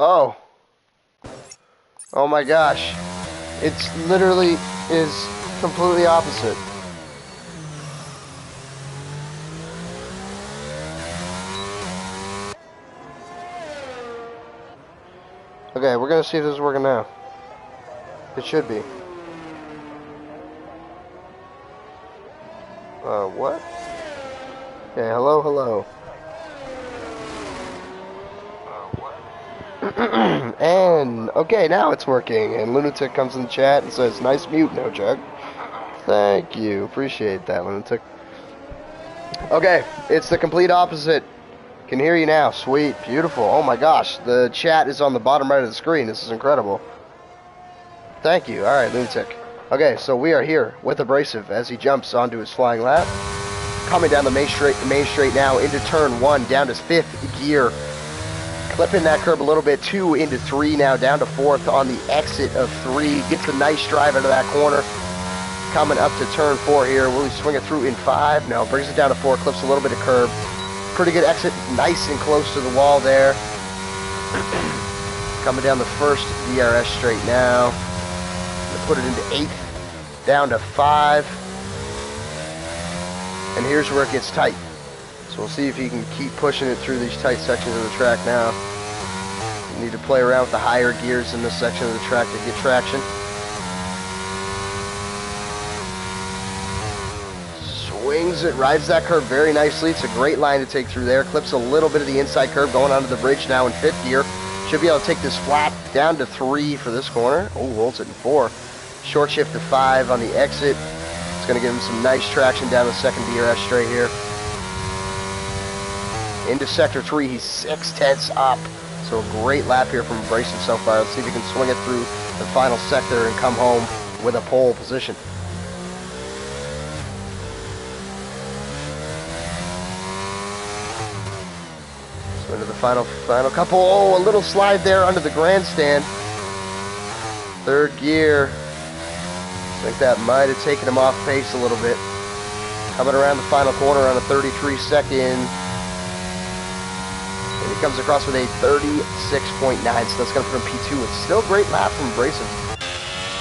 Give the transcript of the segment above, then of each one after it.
Oh. Oh my gosh. It's literally is completely opposite. Okay, we're gonna see if this is working now. It should be. What? Okay, hello, hello. And, okay, now it's working. And Lunatic comes in the chat and says, nice mute, no Jug. Thank you. Appreciate that, Lunatic. Okay, it's the complete opposite. Can hear you now. Sweet. Beautiful. Oh my gosh. The chat is on the bottom right of the screen. This is incredible. Thank you. Alright, Lunatic. Okay, so we are here with Abrasive as he jumps onto his flying lap. Coming down the main straight now into turn 1, down to 5th gear. Clipping that curb a little bit, 2 into 3 now, down to 4th on the exit of 3. Gets a nice drive into that corner. Coming up to turn 4 here. Will he swing it through in 5? No, brings it down to 4, clips a little bit of curb. Pretty good exit, nice and close to the wall there. Coming down the first DRS straight now. Gonna put it into 8th, down to 5. And here's where it gets tight. So we'll see if he can keep pushing it through these tight sections of the track now. You need to play around with the higher gears in this section of the track to get traction. Swings it, rides that curve very nicely. It's a great line to take through there. Clips a little bit of the inside curve going onto the bridge now in 5th gear. Should be able to take this flat down to 3 for this corner. Oh, holds it in 4. Short shift to 5 on the exit. It's going to give him some nice traction down the second DRS straight here. Into sector 3, he's 6/10 up. So a great lap here from Abrasive so far. Let's see if he can swing it through the final sector and come home with a pole position. So into the final couple. Oh, a little slide there under the grandstand. 3rd gear. I think that might have taken him off pace a little bit. Coming around the final corner on a 33 second. And he comes across with a 36.9, so that's going to put him P2. It's still a great lap from Abrasive.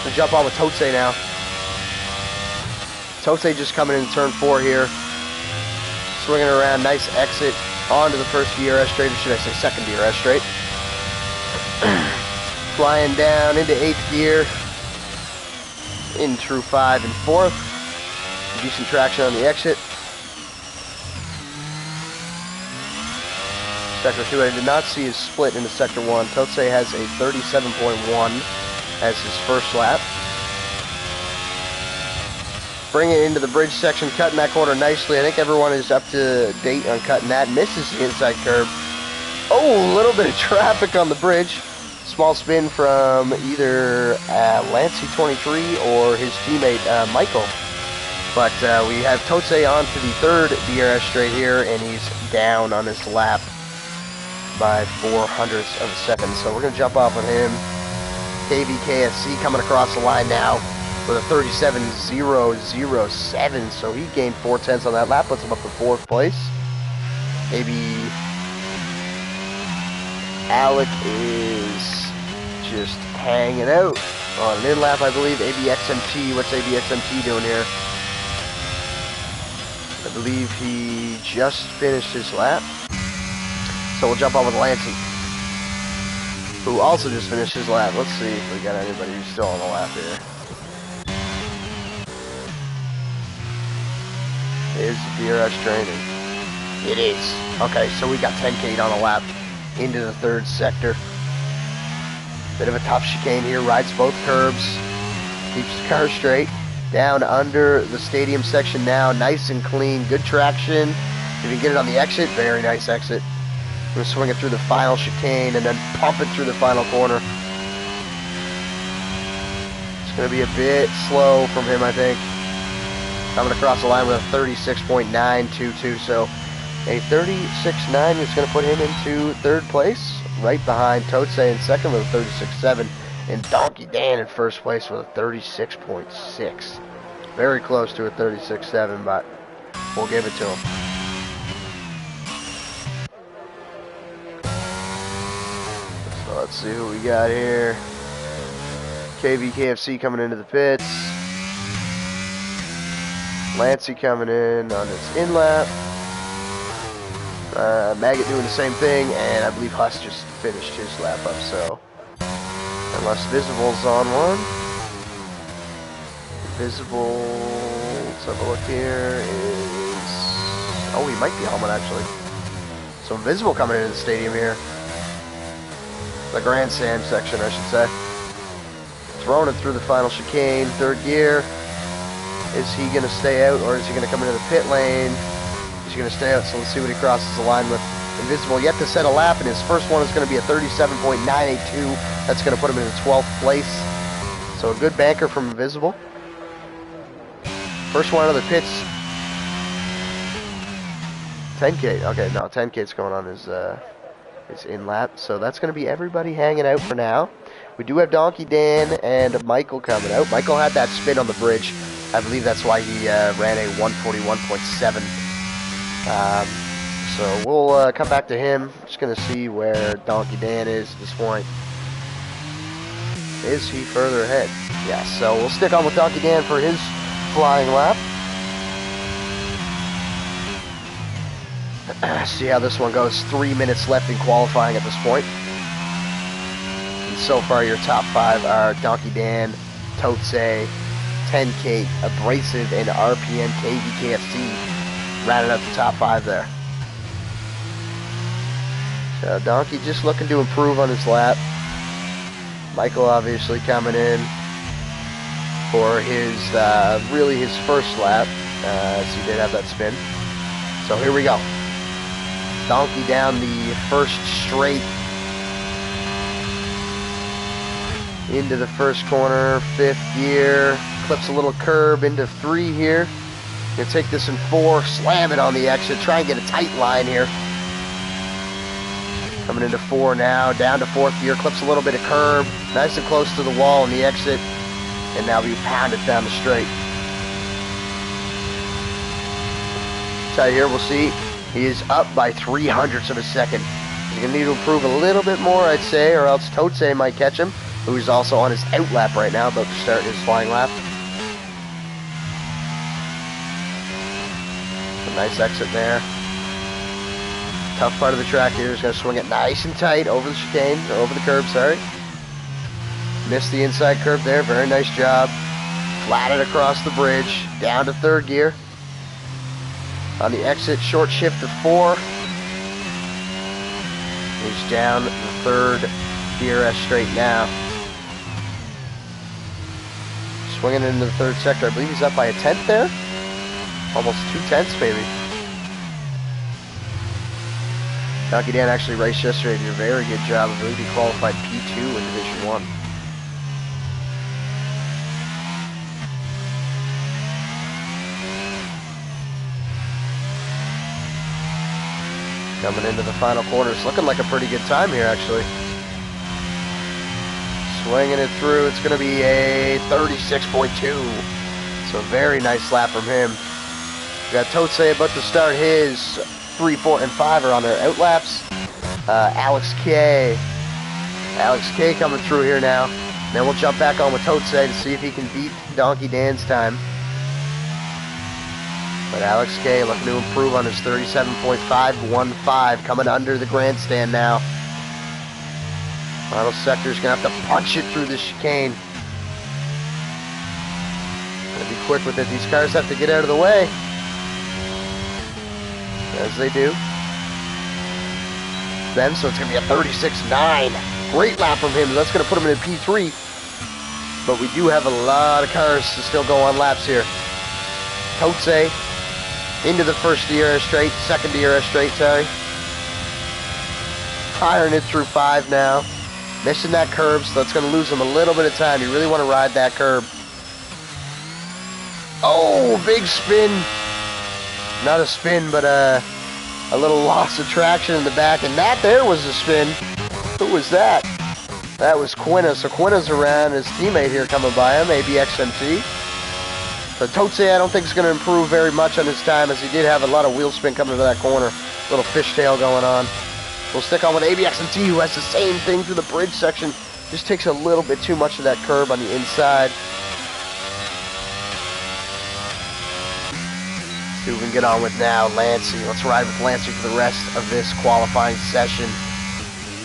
Gonna jump on with Totse now. Totse just coming in turn 4 here. Swinging around, nice exit onto the first DRS straight, or should I say second DRS straight. Flying down into 8th gear. In through 5 and 4th. Decent traction on the exit. Sector 2, I did not see his split into Sector 1. Totse has a 37.1 as his first lap. Bring it into the bridge section, cutting that corner nicely. I think everyone is up to date on cutting that. Misses the inside curb. Oh, a little bit of traffic on the bridge. Small spin from either Lancey23 or his teammate Michael. But we have Totse on to the 3rd DRS straight here, and he's down on his lap by 0.04 of a second. So we're going to jump off on him. KVKSC coming across the line now with a 37.007. So he gained 0.4 on that lap, puts him up to 4th place. Maybe Alec is just hanging out on an in lap, I believe. ABXMT, what's ABXMT doing here? I believe he just finished his lap. So we'll jump on with Lancey, who also just finished his lap. Let's see if we got anybody who's still on the lap here. Is the DRS training? It is. Okay, so we got 10K on a lap into the 3rd sector. Bit of a tough chicane here, rides both curbs, keeps the car straight. Down under the stadium section now, nice and clean, good traction. If you can get it on the exit, very nice exit. We're going to swing it through the final chicane and then pump it through the final corner. It's going to be a bit slow from him, I think. Coming across the line with a 36.922, so a 36.9 is going to put him into 3rd place, right behind Totse in 2nd with a 36.7, and Donkey Dan in 1st place with a 36.6. Very close to a 36.7, but we'll give it to him. So let's see who we got here. KVKFC coming into the pits. Lancey coming in on his in-lap. Maggot doing the same thing, and I believe Huss just finished his lap up, so unless Visible's on one. Visible, let's have a look here, is, oh, he might be on one actually. So Invisible coming into the stadium here. The grandstand section, I should say. Throwing it through the final chicane, third gear. Is he going to stay out, or is he going to come into the pit lane? He's going to stay out, so let's see what he crosses the line with. Invisible yet to set a lap, and his first one is going to be a 37.982. That's going to put him in the 12th place. So a good banker from Invisible. First one out of the pits. 10K. Okay, no, 10K's going on his in lap. So that's going to be everybody hanging out for now. We do have Donkey Dan and Michael coming out. Michael had that spin on the bridge. I believe that's why he ran a 141.7. So we'll come back to him. Just going to see where Donkey Dan is at this point. Is he further ahead? Yes, so we'll stick on with Donkey Dan for his flying lap. See how this one goes. 3 minutes left in qualifying at this point. And so far your top 5 are Donkey Dan, Totse, 10K, Abrasive, and RPM KVKFC rounding out the top 5 there. So Donkey just looking to improve on his lap. Michael obviously coming in for his really his first lap, as he did have that spin. So here we go. Donkey down the first straight into the first corner, 5th gear, clips a little curb into 3 here. Gonna take this in 4, slam it on the exit, try and get a tight line here. Coming into 4 now, down to 4th gear, clips a little bit of curb, nice and close to the wall on the exit, and now we pound it down the straight. So here we'll see, he is up by 0.03 of a second. He's gonna need to improve a little bit more, I'd say, or else Totse might catch him, who's also on his out lap right now, about to start his flying lap. A nice exit there. Tough part of the track here. He's going to swing it nice and tight over the chicane, or over the curb, sorry. Missed the inside curve there. Very nice job. Flatted across the bridge. Down to 3rd gear. On the exit, short shift to 4. He's down the 3rd DRS straight now. Swinging into the 3rd sector. I believe he's up by a 10th there. Almost 2/10 maybe. Donkey Dan actually raced yesterday, did a very good job. I believe he qualified P2 in Division 1. Coming into the final corners, looking like a pretty good time here actually. Swinging it through, it's going to be a 36.2. So very nice lap from him. We got Totse about to start his 3, 4, and 5 are on their out laps. Alex K coming through here now. Then we'll jump back on with Totse to see if he can beat Donkey Dan's time. But Alex K looking to improve on his 37.515, coming under the grandstand now. Final sector's gonna have to punch it through the chicane. Gotta be quick with it. These cars have to get out of the way. As they do. Then, so it's going to be a 36.9. Great lap from him. That's going to put him in a P3. But we do have a lot of cars to still go on laps here. Totse into the first DRS straight, second DRS straight, sorry. Firing it through 5 now. Missing that curb, so that's going to lose him a little bit of time. You really want to ride that curb. Oh, big spin. Not a spin, but a little loss of traction in the back, and that there was a spin. Who was that? That was Quinna. So Quinna's around, his teammate here coming by him, ABXMT. But Totse, I don't think is going to improve very much on his time, as he did have a lot of wheel spin coming to that corner. Little fishtail going on. We'll stick on with ABXMT, who has the same thing through the bridge section. Just takes a little bit too much of that curb on the inside. See what we can get on with now. Lancey. Let's ride with Lancey for the rest of this qualifying session.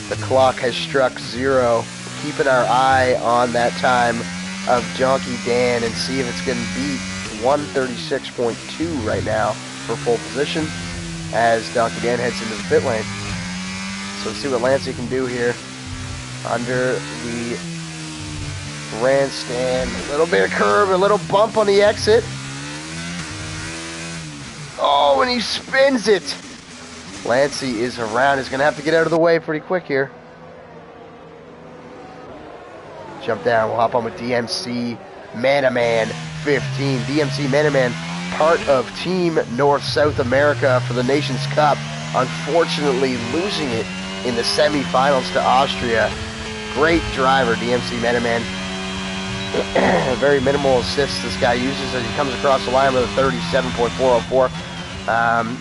The clock has struck 0. Keeping our eye on that time of Donkey Dan and see if it's going to beat 136.2 right now for pole position as Donkey Dan heads into the pit lane. So let's see what Lancey can do here under the grandstand. A little bit of curve, a little bump on the exit. Oh, and he spins it. Lancey is around. He's going to have to get out of the way pretty quick here. Jump down. We'll hop on with DMC Manaman 15. DMC Manaman, part of Team North-South America for the Nations Cup. Unfortunately, losing it in the semifinals to Austria. Great driver, DMC Manaman. Very minimal assists this guy uses as he comes across the line with a 37.404.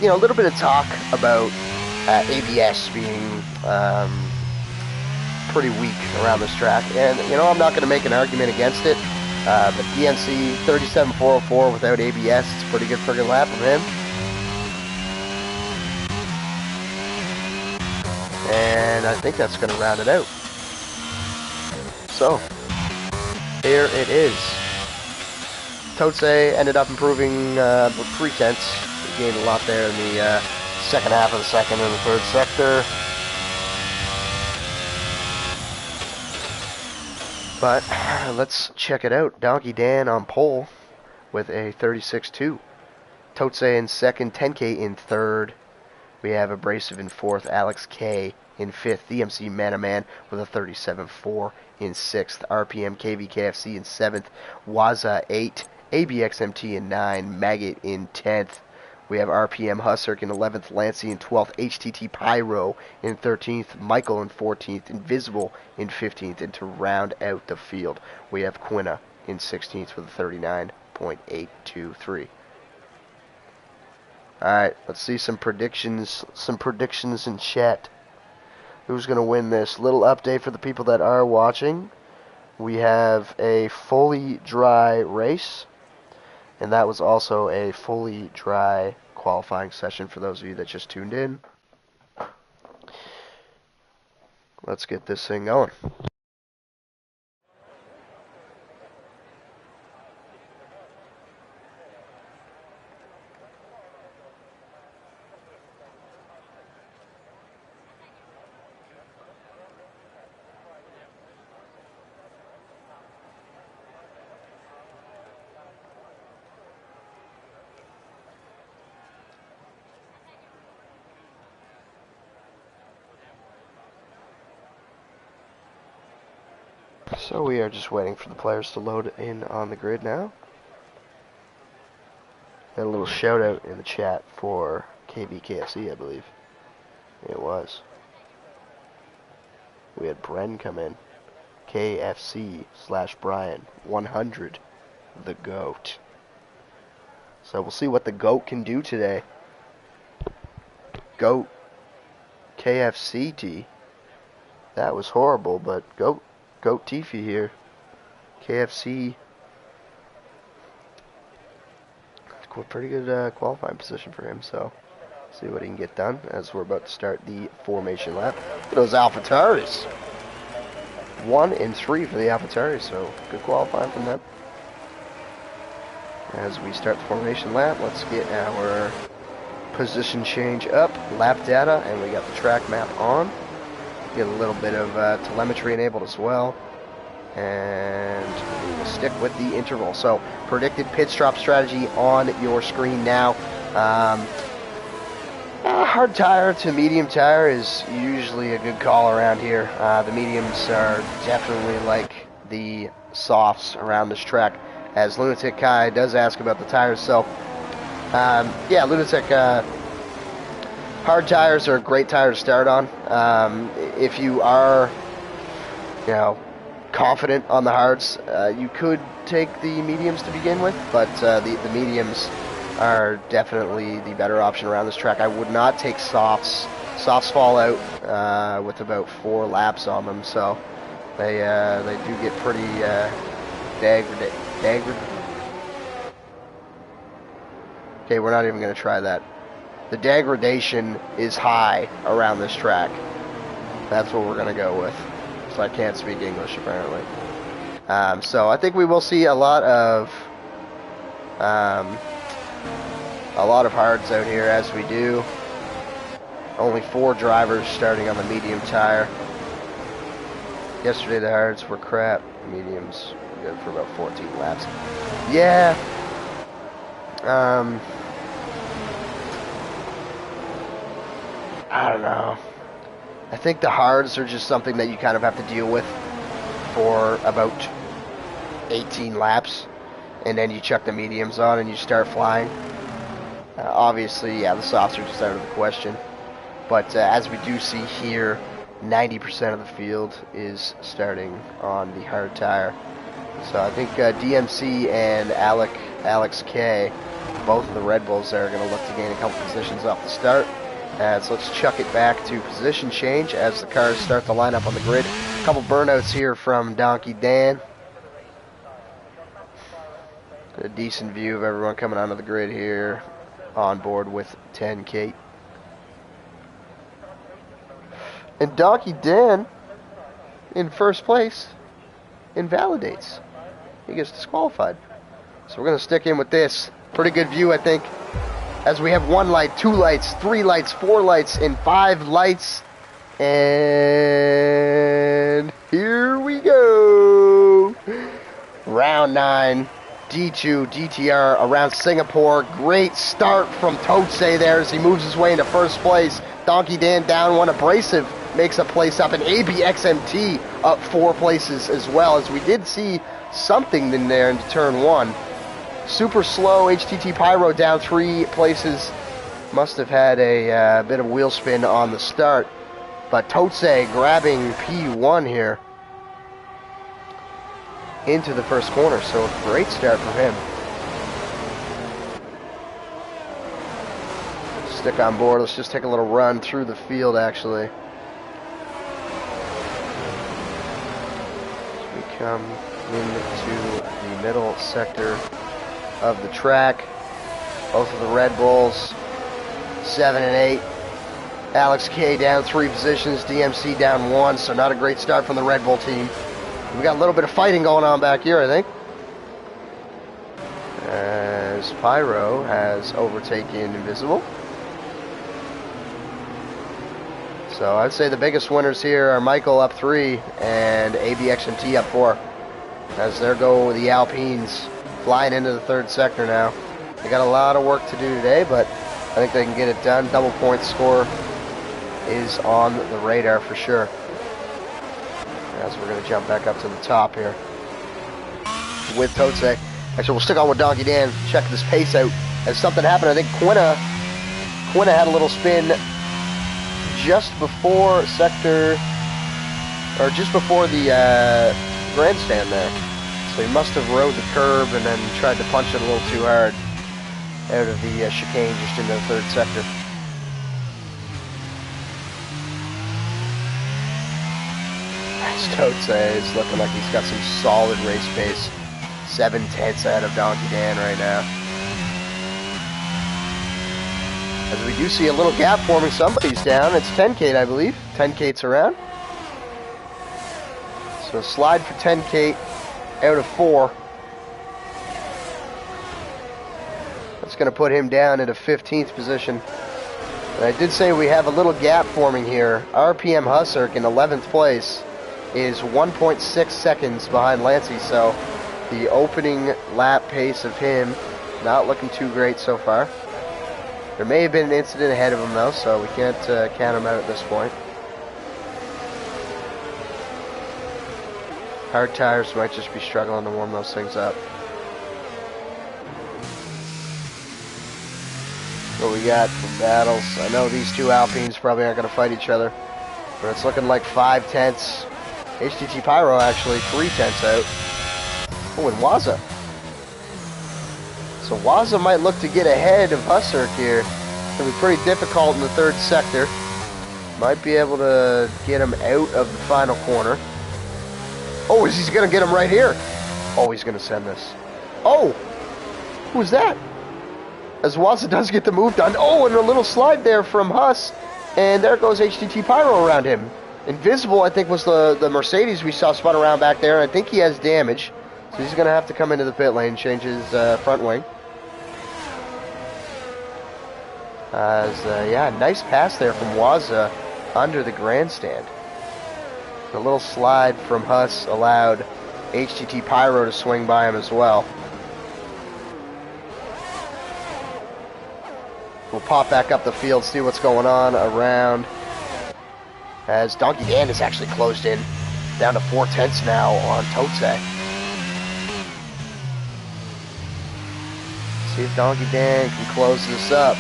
You know, a little bit of talk about ABS being pretty weak around this track, and you know, I'm not going to make an argument against it, but DMC 37.404 without ABS, it's a pretty good friggin' lap of him. And I think that's going to round it out. So, here it is. Totse ended up improving with 3/10. He gained a lot there in the second half of the second and the third sector. But let's check it out. Donkey Dan on pole with a 36.2. Totse in second, 10K in third. We have Abrasive in fourth, Alex K in fifth, DMC Manaman with a 37.4 in sixth, RPM KVKFC in seventh, Waza 8, ABXMT in 9, Maggot in 10th. We have RPM Husserk in 11th, Lancey in 12th, HTT Pyro in 13th, Michael in 14th, Invisible in 15th, and to round out the field, we have Quina in 16th with a 39.823. Alright, let's see some predictions in chat. Who's going to win this? Little update for the people that are watching. We have a fully dry race, and that was also a fully dry qualifying session for those of you that just tuned in. Let's get this thing going. So we are just waiting for the players to load in on the grid now. Got a little shout out in the chat for KVKFC, I believe. It was. We had Bren come in. KFC/Brian 100, the GOAT. So we'll see what the GOAT can do today. GOAT KFCT. That was horrible, but GOAT Tiffy here. KFC. Pretty good qualifying position for him, so see what he can get done as we're about to start the formation lap. Look at those AlphaTauris. 1 and 3 for the AlphaTauris, so good qualifying from them. As we start the formation lap, let's get our position change up, lap data, and we got the track map on. Get a little bit of telemetry enabled as well, and we'll stick with the interval. So predicted pit stop strategy on your screen now. Hard tire to medium tire is usually a good call around here. The mediums are definitely like the softs around this track, as Lunatic Kai does ask about the tires. So yeah, Lunatic, hard tires are a great tire to start on. If you are, you know, confident on the hards, you could take the mediums to begin with, but the mediums are definitely the better option around this track. I would not take softs Softs fall out with about 4 laps on them, so they do get pretty degraded. Okay, we're not even going to try that. The degradation is high around this track. That's what we're going to go with. So I can't speak English, apparently. So I think we will see a lot of hards out here, as we do. Only 4 drivers starting on the medium tire. Yesterday the hards were crap. Mediums were good for about 14 laps. Yeah. I don't know. I think the hards are just something that you kind of have to deal with for about 18 laps, and then you chuck the mediums on and you start flying. Obviously, yeah, the softs are just out of the question. But as we do see here, 90% of the field is starting on the hard tire. So I think DMC and Alex K, both of the Red Bulls there, are going to look to gain a couple positions off the start. So let's chuck it back to position change as the cars start to line up on the grid. A couple burnouts here from Donkey Dan. A decent view of everyone coming onto the grid here on board with 10K. And Donkey Dan in first place invalidates. He gets disqualified. So we're going to stick in with this. Pretty good view, I think, as we have 1 light, 2 lights, 3 lights, 4 lights, and 5 lights. And here we go. Round 9, D2, DTR around Singapore. Great start from Totse there as he moves his way into first place. Donkey Dan down 1, Abrasive makes a place up, and ABXMT up 4 places as well, as we did see something in there into turn 1. Super slow HTT Pyro down 3 places. Must have had a bit of wheel spin on the start. But Totse grabbing P1 here into the first corner. So a great start for him. Stick on board. Let's just take a little run through the field, actually. We come into the middle sector of the track. Both of the Red Bulls, 7 and 8. Alex K down 3 positions, DMC down 1, so not a great start from the Red Bull team. We got a little bit of fighting going on back here, I think, as Pyro has overtaken Invisible. So I'd say the biggest winners here are Michael up 3 and ABXMT up 4, as there go the Alpines flying into the 3rd sector now. They got a lot of work to do today, but I think they can get it done. Double point score is on the radar for sure. As we're going to jump back up to the top here with Totse. Actually, we'll stick on with Donkey Dan, check this pace out. As something happened, I think Quinna had a little spin just before sector, or just before the grandstand there. So he must have rode the curb and then tried to punch it a little too hard out of the chicane just into the 3rd sector. Totse is looking like he's got some solid race pace. 7/10 ahead of Donkey Dan right now. As we do see a little gap forming, somebody's down. It's 10K, I believe. 10K's around. So slide for 10K out of 4. That's going to put him down into 15th position. And I did say we have a little gap forming here. RPM Husserk in 11th place is 1.6 seconds behind Lancey, so the opening lap pace of him not looking too great so far. There may have been an incident ahead of him though, so we can't count him out at this point. Hard tires might just be struggling to warm those things up. What we got for battles? I know these two Alpines probably aren't going to fight each other, but it's looking like 5/10. HTT Pyro actually 3/10 out. Oh, and Waza. So Waza might look to get ahead of Husserk here. It's going to be pretty difficult in the 3rd sector. Might be able to get him out of the final corner. Oh, he's going to get him right here. Oh, he's going to send this. Oh, who's that? As Waza does get the move done. Oh, and a little slide there from Huss. And there goes HTT Pyro around him. Invisible, I think, was the Mercedes we saw spun around back there. And I think he has damage. So he's going to have to come into the pit lane, change his front wing. Yeah, nice pass there from Waza under the grandstand. A little slide from Huss allowed HTT Pyro to swing by him as well. We'll pop back up the field, see what's going on around. As Donkey Dan is actually closed in, down to 4/10 now on Totse. See if Donkey Dan can close this up.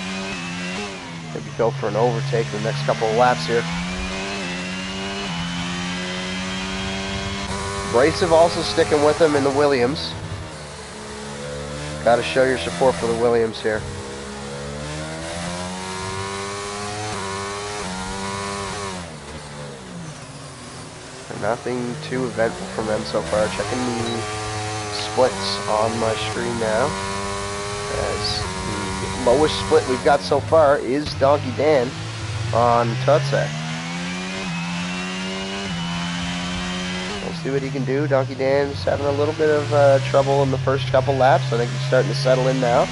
Maybe go for an overtake in the next couple of laps here. Abrasive also sticking with him in the Williams. Got to show your support for the Williams here. Nothing too eventful from them so far. Checking the splits on my screen now. As the lowest split we've got so far is Donkey Dan on Tutsack. We'll see what he can do. Donkey Dan's having a little bit of trouble in the first couple laps. I think he's starting to settle in now.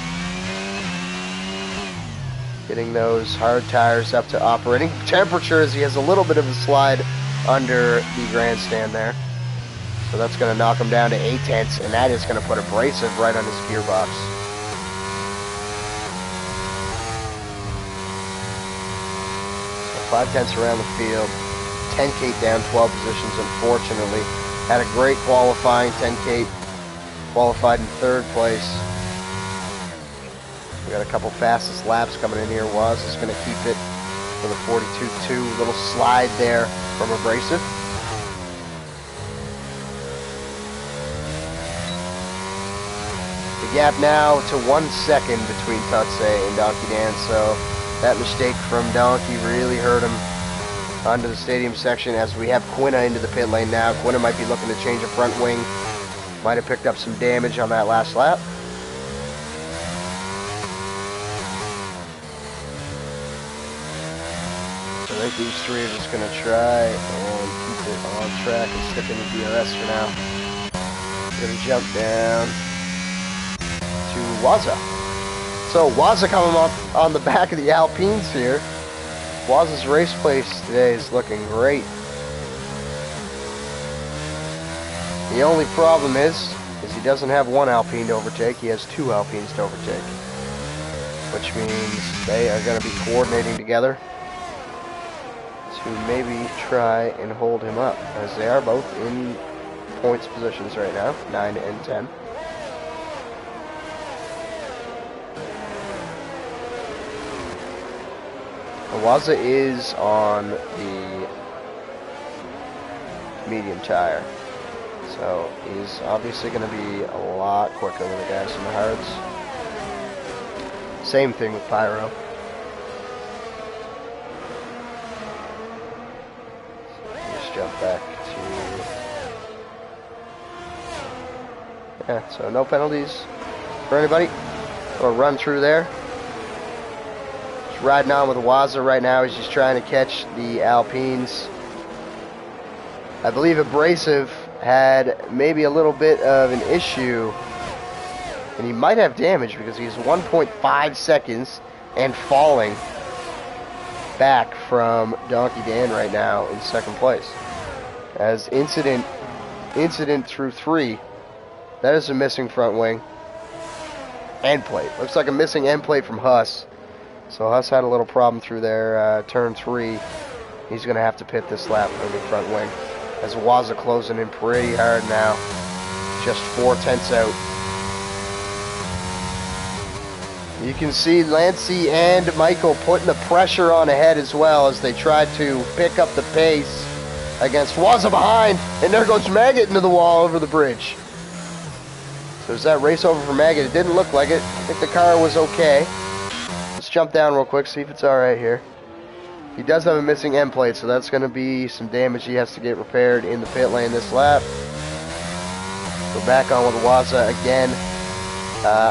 Getting those hard tires up to operating temperature as he has a little bit of a slide under the grandstand there. So that's going to knock him down to 8/10, and that is going to put Abrasive right on his gearbox. So 5/10 around the field. 10K down 12 positions, unfortunately. Had a great qualifying. 10K qualified in 3rd place. We got a couple fastest laps coming in here. Waz is going to keep it for the 42.2. Little slide there from Abrasive. The gap now to 1 second between Tutse and Donkey Dan, so that mistake from Donkey really hurt him onto the stadium section as we have Quinna into the pit lane now. Quinna might be looking to change a front wing. Might have picked up some damage on that last lap. I think these three are just going to try and keep it on track and stick in the DRS for now. Going to jump down to Waza. So Waza coming up on the back of the Alpines here. Waza's race place today is looking great. The only problem is he doesn't have one Alpine to overtake. He has 2 Alpines to overtake, which means they are going to be coordinating together to maybe try and hold him up, as they are both in points positions right now, 9 and 10. Waza is on the medium tire, so he's obviously going to be a lot quicker than the guys in the hards. Same thing with Pyro. Jump back to, yeah, so no penalties for anybody, or run through there. Just riding on with Waza right now. He's just trying to catch the Alpines. I believe Abrasive had maybe a little bit of an issue, and he might have damage because he's 1.5 seconds and falling back from Donkey Dan right now in 2nd place. As incident through 3, that is a missing front wing. End plate. Looks like a missing end plate from Huss. So Huss had a little problem through there, turn 3. He's going to have to pit this lap for the front wing. As Waza closing in pretty hard now. Just 4/10 out. You can see Lancey and Michael putting the pressure on ahead as well as they try to pick up the pace against Waza behind. And there goes Maggot into the wall over the bridge. So is that race over for Maggot? It didn't look like it. I think the car was okay. Let's jump down real quick, see if it's alright here. He does have a missing end plate, so that's going to be some damage he has to get repaired in the pit lane this lap. We're back on with Waza again.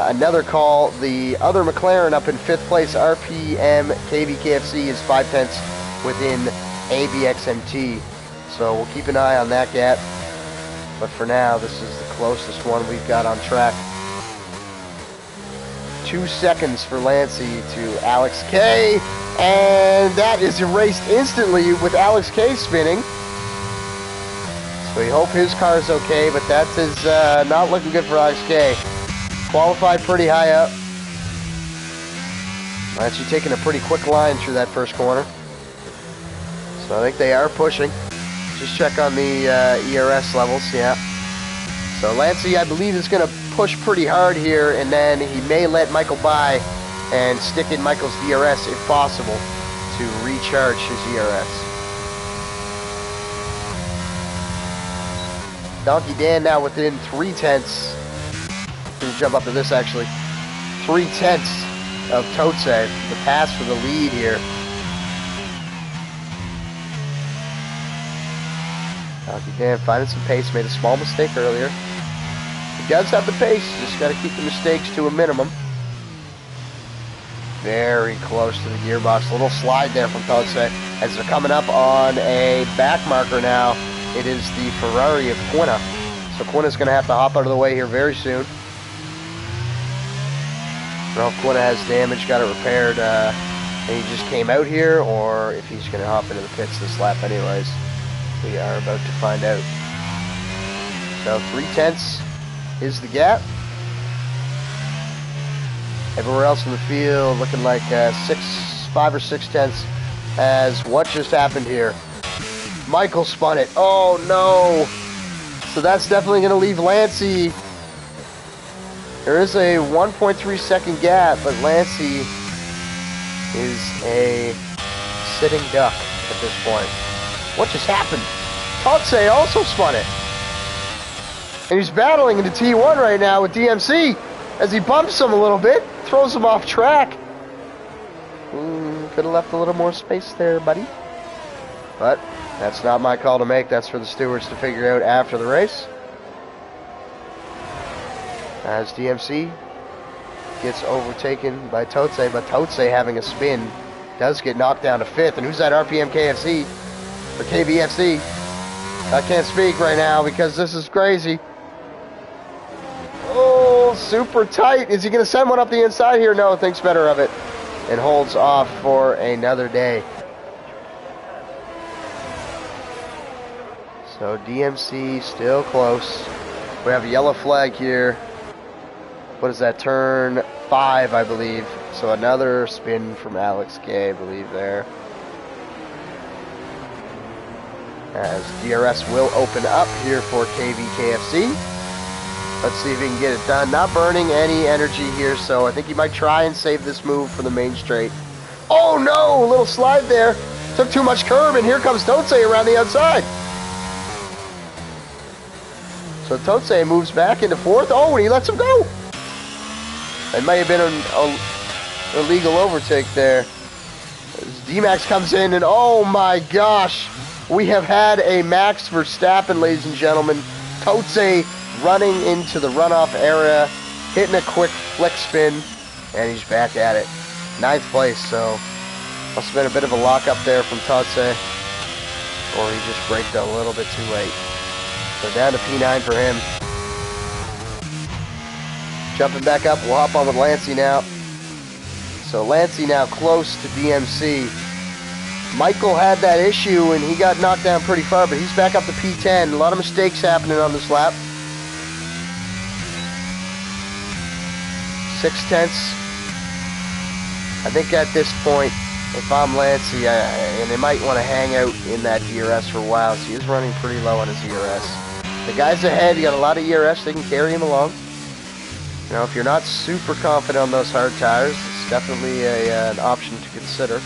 Another call. The other McLaren up in 5th place, RPM KVKFC, is 5 tenths within ABXMT. So we'll keep an eye on that gap. But for now, this is the closest one we've got on track. 2 seconds for Lancey to Alex K. And that is erased instantly with Alex K spinning. So we hope his car is okay, but that is not looking good for Alex K. Qualified pretty high up. Actually taking a pretty quick line through that first corner. So I think they are pushing. Just check on the ERS levels, yeah. So Lancey, I believe, is going to push pretty hard here, and then he may let Michael by and stick in Michael's DRS if possible to recharge his ERS. Donkey Dan now within 3 tenths. Going to jump up to this actually. 3 tenths of Totse, the pass for the lead here. Donkey Dan finding some pace, made a small mistake earlier. He does have the pace, just got to keep the mistakes to a minimum. Very close to the gearbox. A little slide there from Totse as they're coming up on a back marker now. It is the Ferrari of Quina. So Quina's going to have to hop out of the way here very soon. I don't know if Quina has damage, got it repaired, and he just came out here, or if he's going to hop into the pits this lap anyways. We are about to find out. So 3 tenths is the gap. Everywhere else in the field looking like 5 or 6 tenths as what just happened here. Michael spun it. Oh no! So that's definitely going to leave Lancey. There is a 1.3 second gap, but Lancey is a sitting duck at this point. What just happened? Totse also spun it. And he's battling into T1 right now with DMC as he bumps him a little bit, throws him off track. Could have left a little more space there, buddy. But that's not my call to make. That's for the stewards to figure out after the race. As DMC gets overtaken by Totse, but Totse having a spin does get knocked down to 5th. And who's that RPM KFC? Or KBFC? I can't speak right now because this is crazy. Oh, super tight. Is he going to send one up the inside here? No, thinks better of it. And holds off for another day. So DMC still close. We have a yellow flag here. What is that? Turn 5, I believe. So another spin from Alex K, I believe there. As DRS will open up here for KVKFC. Let's see if he can get it done. Not burning any energy here, so I think he might try and save this move for the main straight. Oh no! A little slide there. Took too much curb, and here comes Totse around the outside. So Totse moves back into 4th. Oh, and he lets him go. It may have been an illegal overtake there. As D-Max comes in, and oh my gosh. We have had a Max Verstappen, ladies and gentlemen. Totse running into the runoff area, hitting a quick flick spin, and he's back at it. 9th place, so must have been a bit of a lockup there from Totse, or he just braked a little bit too late. So down to P9 for him. Jumping back up, we'll hop on with Lancey now. So Lancey now close to DMC. Michael had that issue and he got knocked down pretty far, but he's back up to P10. A lot of mistakes happening on this lap. 6 tenths. I think at this point, if I'm Lancey, and they might want to hang out in that DRS for a while, so he is running pretty low on his ERS. The guys ahead, you got a lot of ERS, they can carry him along. You know, if you're not super confident on those hard tires, it's definitely an option to consider.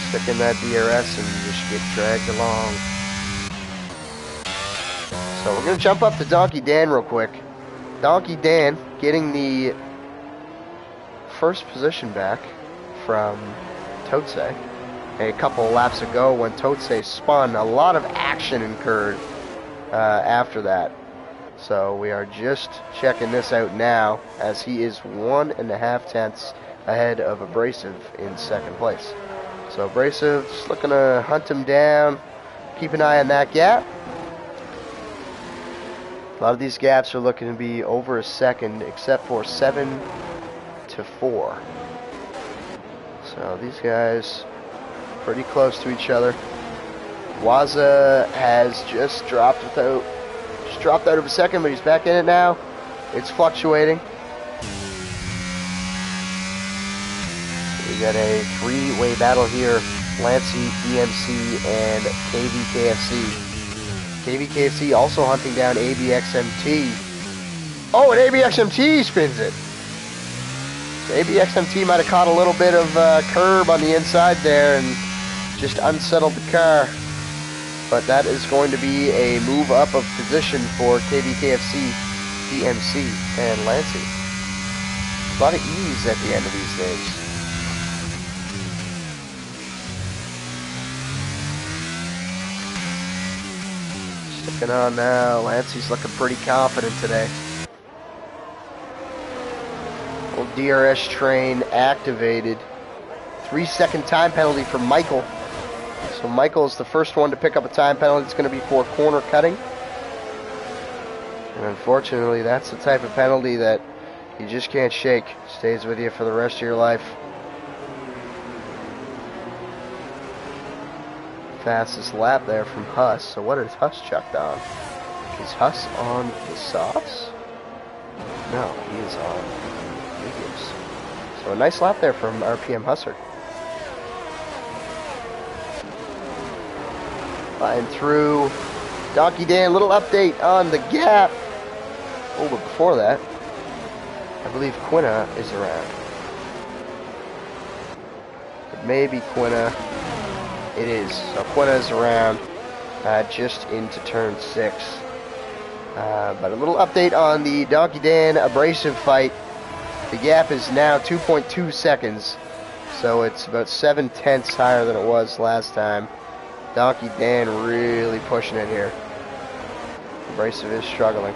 Stick in that DRS and just get dragged along. So we're going to jump up to Donkey Dan real quick. Donkey Dan getting the first position back from Totse. A couple of laps ago when Totse spun, a lot of action incurred after that. So we are just checking this out now, as he is 1.5 tenths ahead of Abrasive in second place. So Abrasive just looking to hunt him down. Keep an eye on that gap. A lot of these gaps are looking to be over a second, except for 7 to 4. So these guys pretty close to each other. Waza has just dropped out of a second, but he's back in it now. It's fluctuating. We got a three-way battle here. Lancey, DMC, and KVKFC. KVKFC also hunting down ABXMT. Oh, and ABXMT spins it. So ABXMT might have caught a little bit of curb on the inside there and just unsettled the car. But that is going to be a move up of position for KVKFC, DMC, and Lancey. A lot of ease at the end of these things. Sticking on now. Lancey's looking pretty confident today. Old DRS train activated. 3-second time penalty for Michael. So Michael is the first one to pick up a time penalty. It's going to be for corner cutting. And unfortunately, that's the type of penalty that you just can't shake. Stays with you for the rest of your life. Fastest lap there from Huss. So what is Huss chucked on? Is Huss on the softs? No, he is on mediums. So a nice lap there from RPM Husser. Flying through. Donkey Dan, little update on the gap. Oh, but before that, I believe Quinna is around. But maybe Quinna. It is. So Quinna is around just into turn 6. But a little update on the Donkey Dan Abrasive fight. The gap is now 2.2 seconds. So it's about 7 tenths higher than it was last time. Donkey Dan really pushing it here. Abrasive is struggling.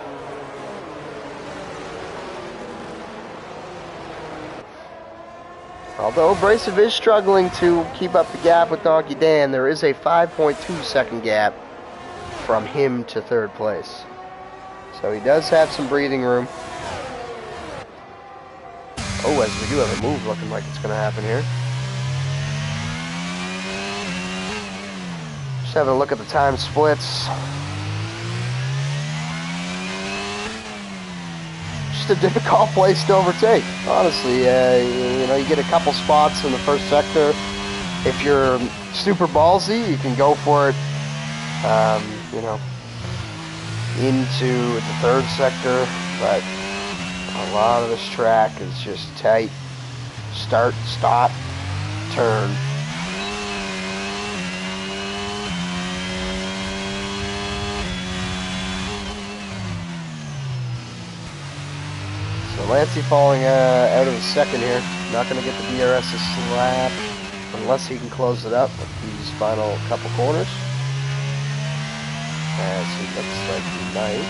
Although Abrasive is struggling to keep up the gap with Donkey Dan, there is a 5.2 second gap from him to third place. So he does have some breathing room. Oh, as we do have a move looking like it's going to happen here. Just having a look at the time splits. Just a difficult place to overtake. Honestly, you know, you get a couple spots in the first sector. If you're super ballsy, you can go for it, you know, into the third sector. But a lot of this track is just tight. Start, stop, turn. So Lancey falling out of the second here. Not going to get the DRS to slap unless he can close it up with these final couple corners. As he looks like he might.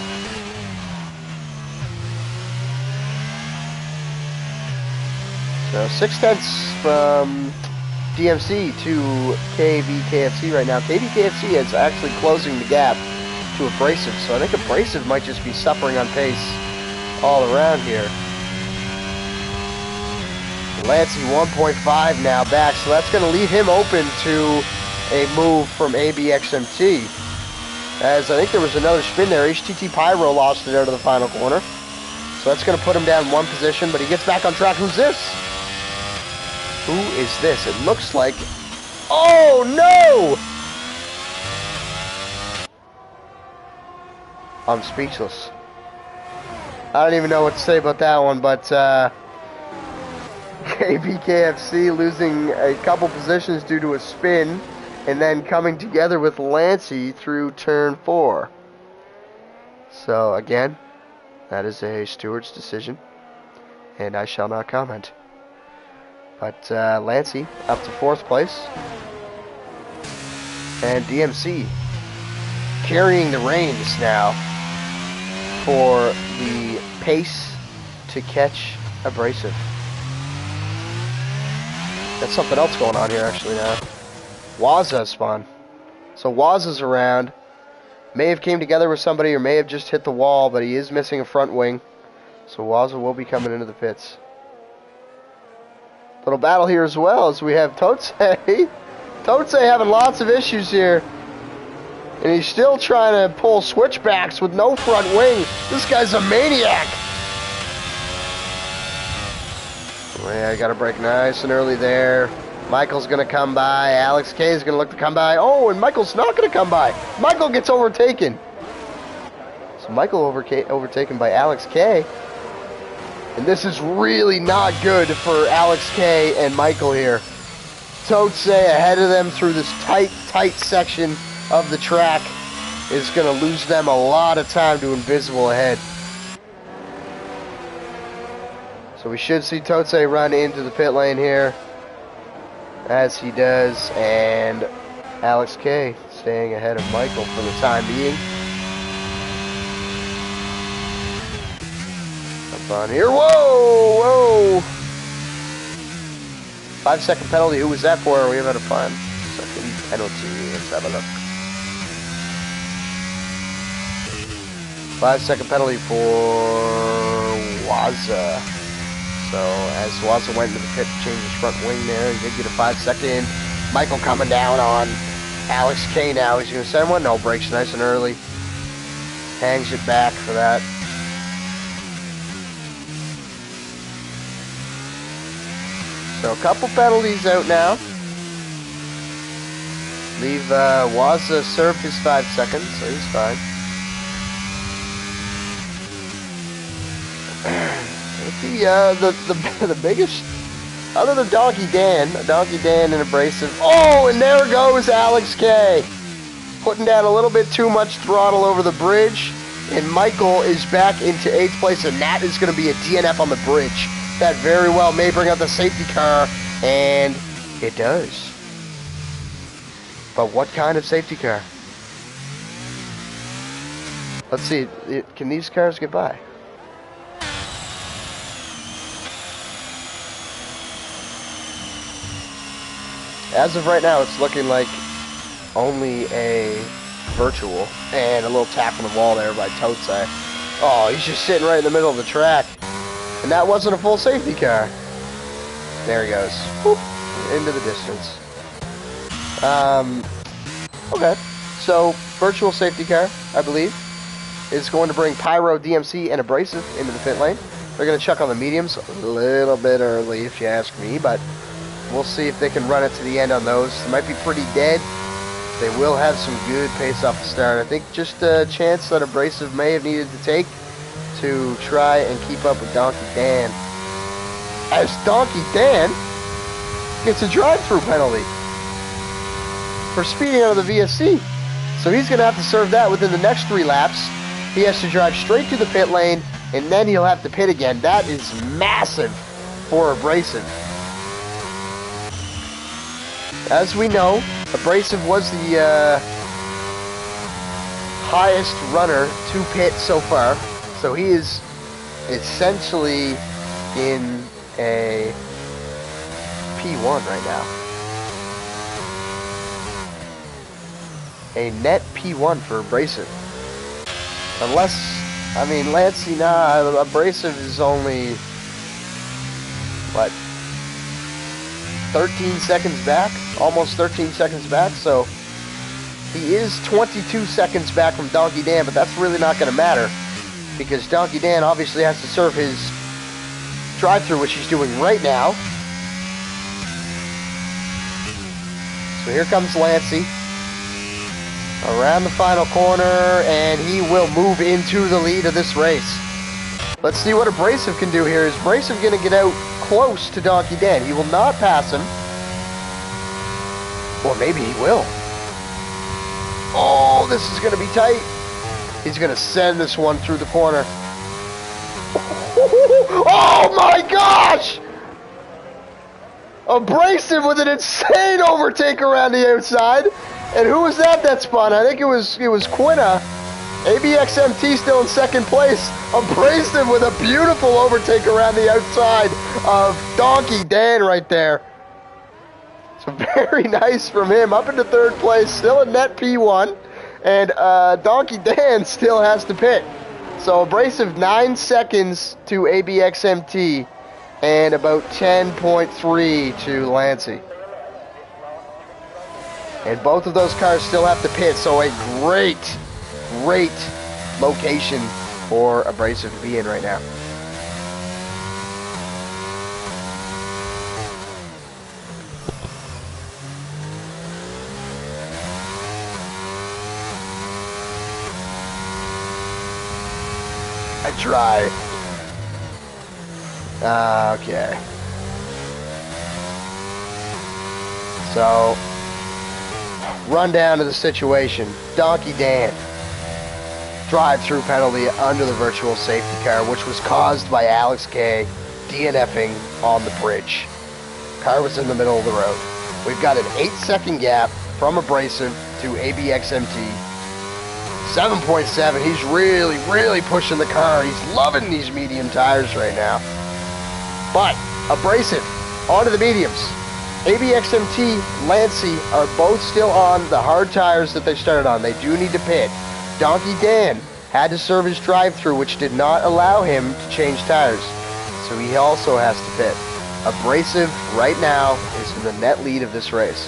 So 6 tenths from DMC to KVKFC right now. KVKFC is actually closing the gap to Abrasive, so I think Abrasive might just be suffering on pace all around here. Lancey 1.5 now back, so that's going to leave him open to a move from ABXMT. As I think there was another spin there. HTT Pyro lost it out of the final corner. So that's going to put him down one position, but he gets back on track. Who's this? Who is this? It looks like... Oh, no! I'm speechless. I don't even know what to say about that one, but KBKFC losing a couple positions due to a spin, and then coming together with Lancey through turn 4. So, again, that is a steward's decision, and I shall not comment. But Lancey up to 4th place. And DMC carrying the reins now for the pace to catch Abrasive. Got something else going on here actually now. Waza spawn. So Waza's around. May have came together with somebody or may have just hit the wall, but he is missing a front wing. So Waza will be coming into the pits. Little battle here as well as we have Totse. Totse having lots of issues here. And he's still trying to pull switchbacks with no front wing. This guy's a maniac. Oh, yeah, I got to break nice and early there. Michael's going to come by. Alex K is going to look to come by. Oh, and Michael's not going to come by. Michael gets overtaken. So Michael overtaken by Alex K. And this is really not good for Alex K and Michael here. Totse ahead of them through this tight section of the track is going to lose them a lot of time to invisible ahead. So we should see Totse run into the pit lane here, as he does, and Alex K staying ahead of Michael for the time being. Up on here, whoa! 5-second penalty, who was that for? We have had a 5-second penalty, let's have a look. 5-second penalty for Waza. So as Waza went into the pit to change his front wing there, he did get a 5-second. Michael coming down on Alex K now. He's going to send one. No, brakes nice and early. Hangs it back for that. So a couple penalties out now. Leave Waza serve his 5 seconds, so he's fine. The biggest, other than Donkey Dan and Abrasive. Oh, and there goes Alex K. Putting down a little bit too much throttle over the bridge. And Michael is back into 8th place, and that is going to be a DNF on the bridge. That very well may bring out the safety car, and it does. But what kind of safety car? Let's see, can these cars get by? As of right now, it's looking like only a virtual and a little tap on the wall there by Totse. Oh, he's just sitting right in the middle of the track. And that wasn't a full safety car. There he goes. Whoop, into the distance. Okay. So, virtual safety car, I believe, is going to bring Pyro, DMC, and Abrasive into the pit lane. They're going to chuck on the mediums a little bit early, if you ask me, but we'll see if they can run it to the end on those. They might be pretty dead. They will have some good pace off the start. I think just a chance that Abrasive may have needed to take to try and keep up with Donkey Dan. As Donkey Dan gets a drive-through penalty for speeding out of the VSC. So he's going to have to serve that within the next 3 laps. He has to drive straight to the pit lane, and then he'll have to pit again. That is massive for Abrasive. As we know, Abrasive was the highest runner to pit so far. So he is essentially in a P1 right now. A net P1 for Abrasive. Unless, I mean, Lancey, Abrasive is only, what, 13 seconds back? Almost 13 seconds back, so he is 22 seconds back from Donkey Dan, but that's really not going to matter because Donkey Dan obviously has to serve his drive-through, which he's doing right now. So here comes Lancey around the final corner, and he will move into the lead of this race. Let's see what Abrasive can do here. Is Abrasive going to get out close to Donkey Dan? He will not pass him. Or maybe he will. Oh, this is going to be tight. He's going to send this one through the corner. Oh my gosh! Abrasive with an insane overtake around the outside. And who was that spun? I think it was Quinna. ABXMT still in second place. Abrasive with a beautiful overtake around the outside of Donkey Dan right there. So very nice from him. Up into third place, still a net P1. And Donkey Dan still has to pit. So Abrasive 9 seconds to ABXMT and about 10.3 to Lancey. And both of those cars still have to pit, so a great location for Abrasive to be in right now. I try. Okay. So, rundown of the situation. Donkey Dan. Drive-through penalty under the virtual safety car, which was caused by Alex K DNFing on the bridge. Car was in the middle of the road. We've got an 8-second gap from Abrasive to ABXMT. 7.7. He's really pushing the car. He's loving these medium tires right now. But Abrasive onto the mediums. ABXMT, Lancey are both still on the hard tires that they started on. They do need to pit. Donkey Dan had to serve his drive-through, which did not allow him to change tires. So he also has to pit. Abrasive right now is in the net lead of this race.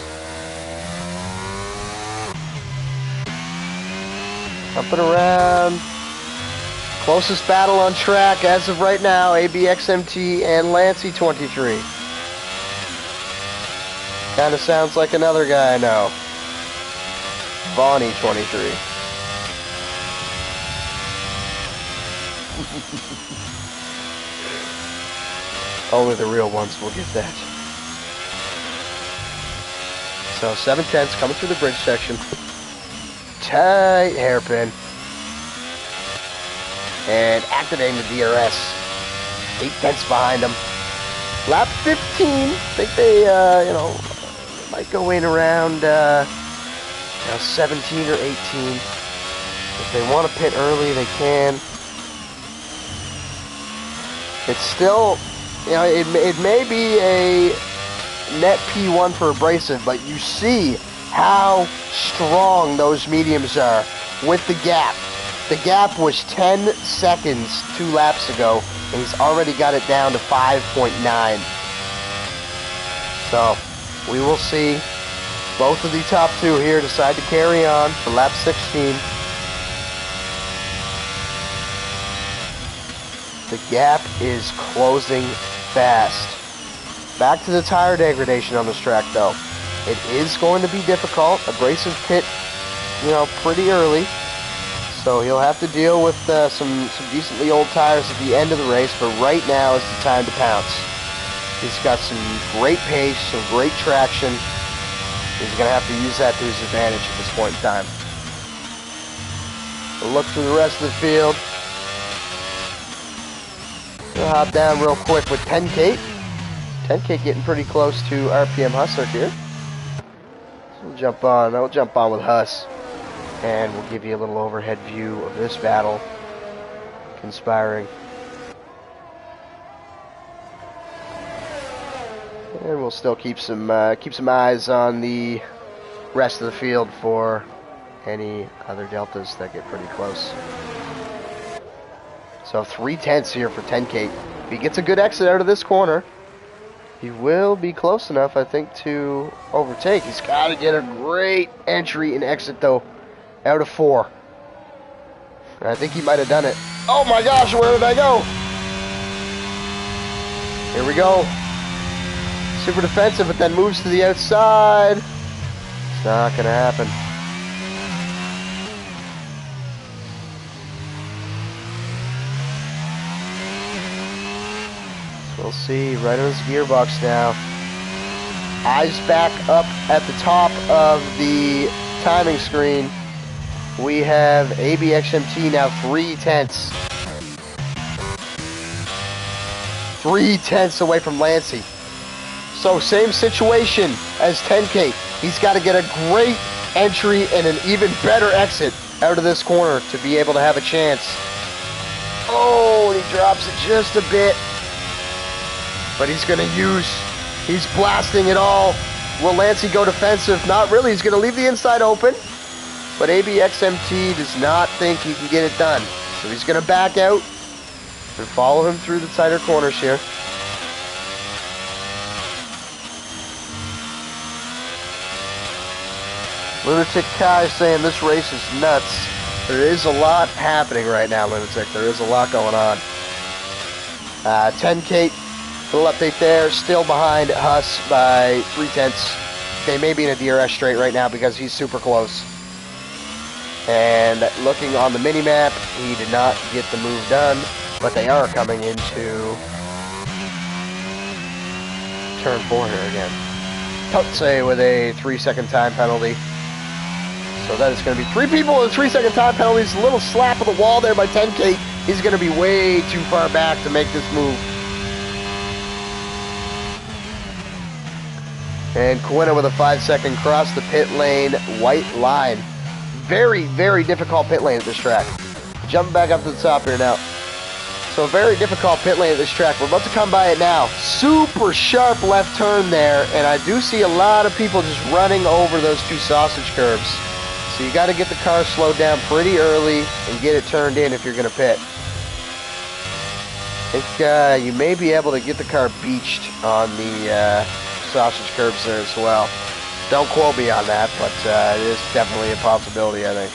Jumping around. Closest battle on track as of right now, ABXMT and Lancey 23. Kind of sounds like another guy I know. Bonnie 23. Only the real ones will get that. So 7/10 coming through the bridge section. Tight hairpin. And activating the DRS. 8/10 behind them. Lap 15. I think they, might go in around 17 or 18. If they want to pit early, they can. It's still, it may be a net P1 for Abrasive, but you see how strong those mediums are with the gap. The gap was 10 seconds 2 laps ago, and he's already got it down to 5.9. So, we will see both of the top two here decide to carry on for lap 16. The gap is closing fast. Back to the tire degradation on this track, though. It is going to be difficult. Abrasive pit, pretty early. So he'll have to deal with some decently old tires at the end of the race, but right now is the time to pounce. He's got some great pace, some great traction. He's going to have to use that to his advantage at this point in time. We'll look through the rest of the field. We'll hop down real quick with 10K. 10K getting pretty close to RPM Hustler here. So we'll jump on with Huss. And we'll give you a little overhead view of this battle conspiring. And we'll still keep some eyes on the rest of the field for any other deltas that get pretty close. So 3/10 here for 10K. If he gets a good exit out of this corner, he will be close enough, I think, to overtake. He's got to get a great entry and exit, though, out of 4. And I think he might have done it. Oh my gosh, where did I go? Here we go. Super defensive, but then moves to the outside. It's not going to happen. We'll see, right on his gearbox now. Eyes back up at the top of the timing screen. We have ABXMT now 3/10. 3/10 away from Lancey. So same situation as 10K. He's got to get a great entry and an even better exit out of this corner to be able to have a chance. Oh, and he drops it just a bit. But he's going to he's blasting it all. Will Lancey go defensive? Not really. He's going to leave the inside open. But ABXMT does not think he can get it done. So he's going to back out and follow him through the tighter corners here. Lunatic Kai saying this race is nuts. There is a lot happening right now, Lunatic. There is a lot going on. 10K, little update there. Still behind Huss by 0.3. They may be in a DRS straight right now because he's super close. And looking on the mini-map, he did not get the move done, but they are coming into turn 4 here again. Totse with a 3-second time penalty. So that is going to be 3 people with 3-second time penalties. A little slap of the wall there by 10K. He's going to be way too far back to make this move. And Quinna with a 5-second cross the pit lane, white line. Very, very difficult pit lane at this track. Jumping back up to the top here now. So a very difficult pit lane at this track. We're about to come by it now. Super sharp left turn there, and I do see a lot of people just running over those 2 sausage curbs. So you got to get the car slowed down pretty early and get it turned in if you're going to pit. I think you may be able to get the car beached on the sausage curbs there as well. Don't quote me on that, but it is definitely a possibility, I think.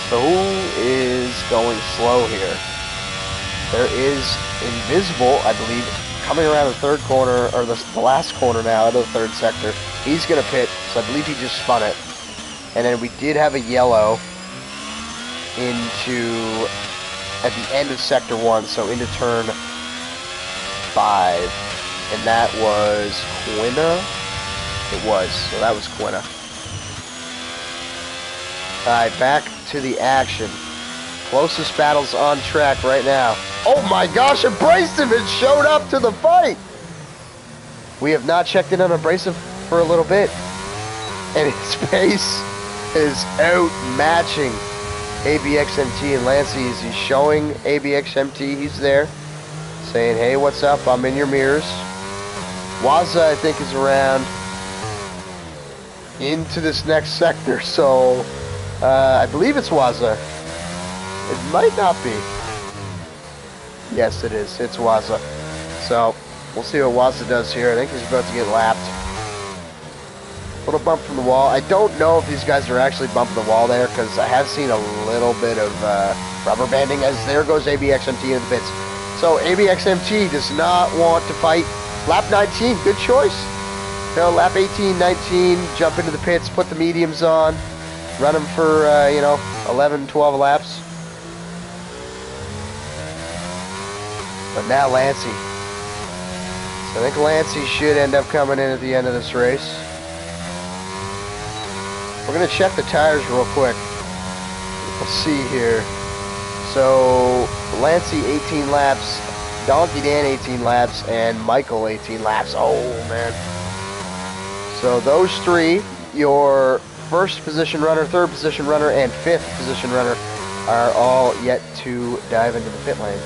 So who is going slow here? There is Invisible, I believe, coming around the third corner, or the last corner now, out of the third sector. He's going to pit, so I believe he just spun it. And then we did have a yellow at the end of sector 1, so into turn 5. And that was Quinna? It was, so that was Quinna. Alright, back to the action. Closest battles on track right now. Oh my gosh, Abrasive has showed up to the fight! We have not checked in on Abrasive for a little bit. And his pace is outmatching ABXMT and Lancey. As he's showing ABXMT he's there. Saying, hey, what's up? I'm in your mirrors. Waza, I think, is around into this next sector. So, I believe it's Waza. It might not be. Yes, it is. It's Waza. So, we'll see what Waza does here. I think he's about to get lapped. Little bump from the wall. I don't know if these guys are actually bumping the wall there, because I have seen a little bit of rubber banding, as there goes ABXMT into the pits. So, ABXMT does not want to fight. Lap 19, good choice. You know, lap 18, 19, jump into the pits, put the mediums on, run them for, 11, 12 laps. But now Lancey. So I think Lancey should end up coming in at the end of this race. We're going to check the tires real quick. Let's see here. So Lancey 18 laps, Donkey Dan 18 laps, and Michael 18 laps. Oh man. So those 3, your first position runner, third position runner, and fifth position runner are all yet to dive into the pit lane.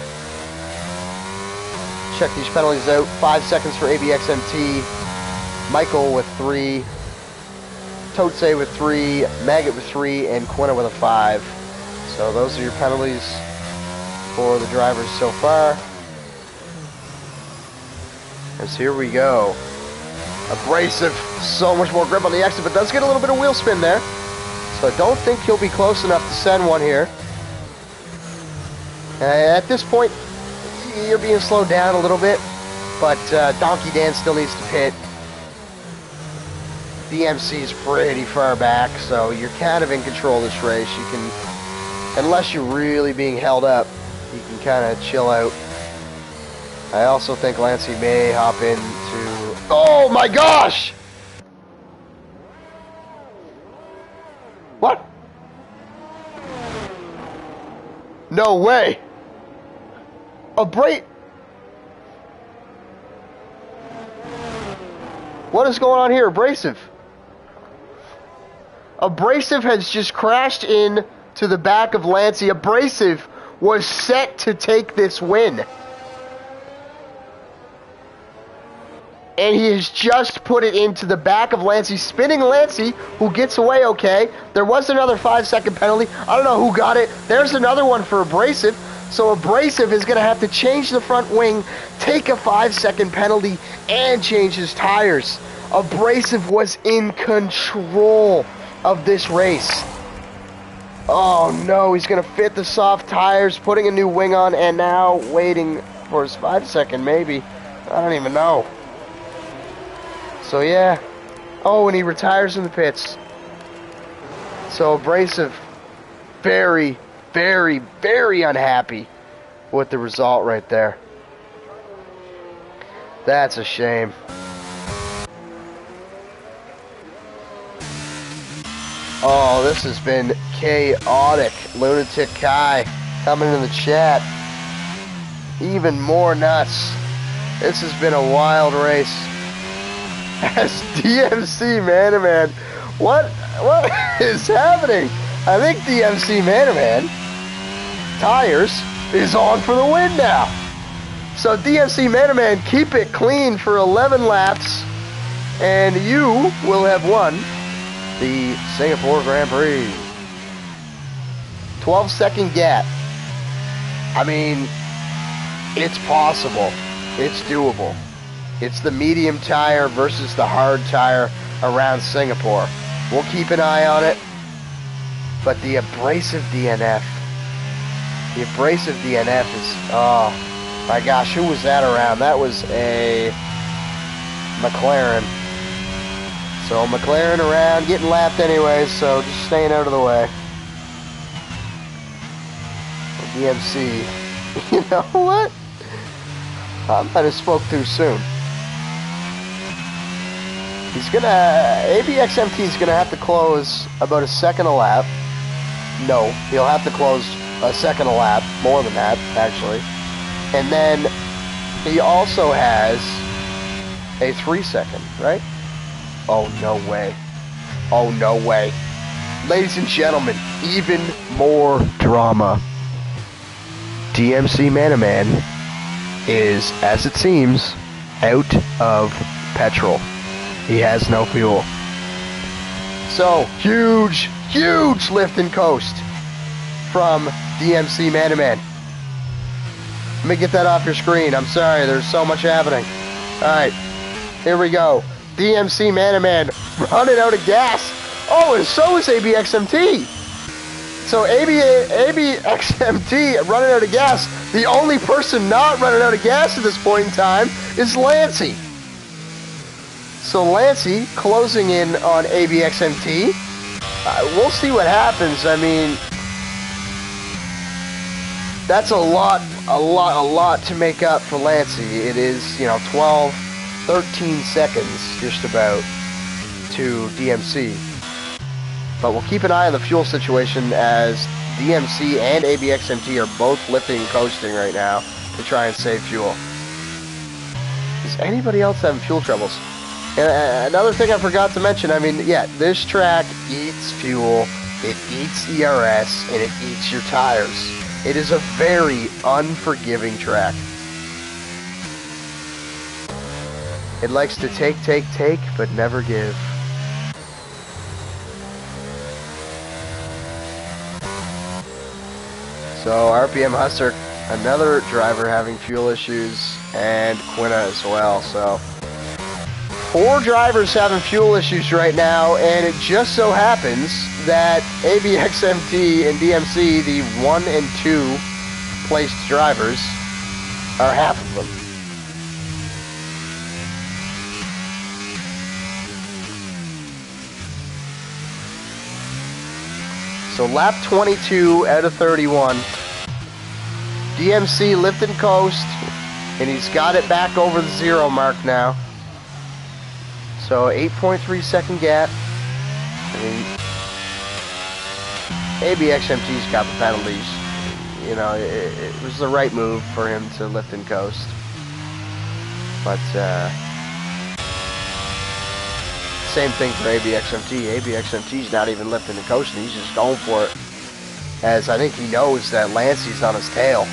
Check these penalties out. 5 seconds for ABXMT, Michael with 3, Totse with 3, Maggot with 3, and Quinna with a 5. So those are your penalties for the drivers so far. As here we go. Abrasive, so much more grip on the exit, but does get a little bit of wheel spin there. So I don't think he'll be close enough to send one here. At this point, you're being slowed down a little bit, but Donkey Dan still needs to pit. DMC is pretty far back, so you're kind of in control of this race. You can, unless you're really being held up, you can kind of chill out. I also think Lancey may hop into... Oh my gosh! What? No way! What is going on here? Abrasive. Abrasive has just crashed in to the back of Lancey. Abrasive was set to take this win. And he has just put it into the back of Lancey, spinning Lancey, who gets away okay. There was another 5-second penalty. I don't know who got it. There's another one for Abrasive. So Abrasive is going to have to change the front wing, take a 5-second penalty, and change his tires. Abrasive was in control of this race. Oh no, he's going to fit the soft tires, putting a new wing on, and now waiting for his 5-second maybe. I don't even know. So yeah. Oh, and he retires in the pits. So Abrasive, very, very, very unhappy with the result right there. That's a shame. Oh, this has been chaotic. Lunatic Kai coming in the chat. Even more nuts. This has been a wild race. As DMC Man-to-Man. What is happening? I think DMC Man-to-Man Tires is on for the win now. So DMC Man-to-Man, keep it clean for 11 laps, and you will have won the Singapore Grand Prix. 12-second gap. I mean, it's possible. It's doable. It's the medium tire versus the hard tire around Singapore. We'll keep an eye on it. But the abrasive DNF. The abrasive DNF is... Oh, my gosh, who was that around? That was a McLaren. So McLaren around, getting lapped anyways, so just staying out of the way. DMC. You know what? I might have spoke too soon. He's gonna... ABXMT is gonna have to close about a second a lap. No, he'll have to close a second a lap. More than that, actually. And then he also has a 3-second, right? Oh, no way. Oh, no way. Ladies and gentlemen, even more drama. DMC Man-to-Man is, as it seems, out of petrol. He has no fuel. So, huge, huge lift and coast from DMC Man-to-Man. Let me get that off your screen. I'm sorry, there's so much happening. Alright, here we go. DMC Man-to-Man running out of gas. Oh, and so is ABXMT. So ABXMT running out of gas. The only person not running out of gas at this point in time is Lancey. So Lancey closing in on ABXMT. We'll see what happens. I mean, that's a lot to make up for Lancey. It is, 12, 13 seconds just about to DMC. But we'll keep an eye on the fuel situation as DMC and ABXMT are both lifting and coasting right now to try and save fuel. Is anybody else having fuel troubles? And another thing I forgot to mention, I mean, yeah, this track eats fuel, it eats ERS, and it eats your tires. It is a very unforgiving track. It likes to take, but never give. So RPM Hustler, another driver having fuel issues, and Quinna as well. So 4 drivers having fuel issues right now, and it just so happens that ABXMT and DMC, the 1 and 2 placed drivers, are half of them. So lap 22 out of 31. DMC lift and coast, and he's got it back over the 0 mark now. So 8.3 second gap. I mean, ABXMT's got the penalties. you know, it was the right move for him to lift and coast. But same thing for ABXMT. ABXMT's not even lifting and coasting. He's just going for it. As I think he knows that Lancey's on his tail.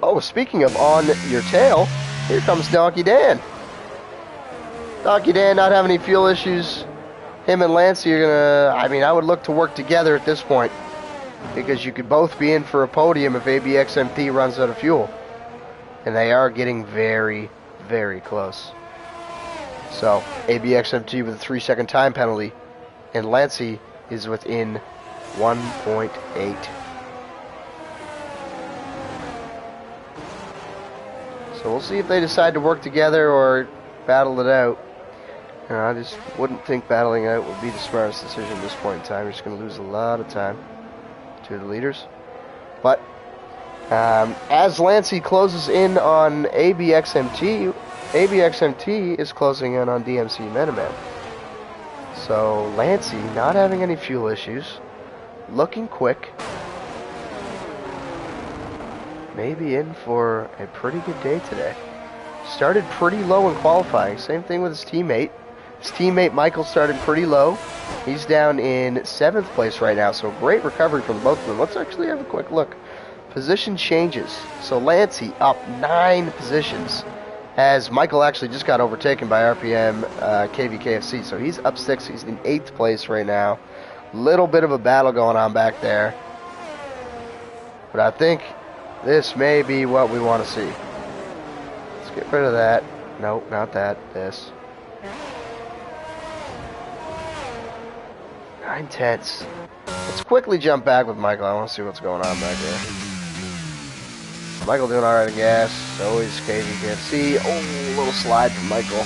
Oh, speaking of on your tail, here comes Donkey Dan. Donkey Dan not having any fuel issues. Him and Lancey are gonna, I mean, I would look to work together at this point. Because you could both be in for a podium if ABXMT runs out of fuel. And they are getting very, very close. So, ABXMT with a 3-second time penalty. And Lancey is within 1.8. So we'll see if they decide to work together or battle it out. You know, I just wouldn't think battling it out would be the smartest decision at this point in time. You're just going to lose a lot of time to the leaders. But as Lancey closes in on ABXMT, ABXMT is closing in on DMC Metaman. So Lancey not having any fuel issues, looking quick. Maybe in for a pretty good day today. Started pretty low in qualifying. Same thing with his teammate. His teammate Michael started pretty low. He's down in 7th place right now, so great recovery from both of them. Let's actually have a quick look. Position changes. So Lancey up 9 positions, as Michael actually just got overtaken by RPM KVKFC. So he's up 6. He's in 8th place right now. Little bit of a battle going on back there. But I think this may be what we want to see. Let's get rid of that. Nope, not that. This. 9/10. Let's quickly jump back with Michael. I want to see what's going on back there. Michael doing alright in gas. So is KVKFC. Oh, a little slide from Michael.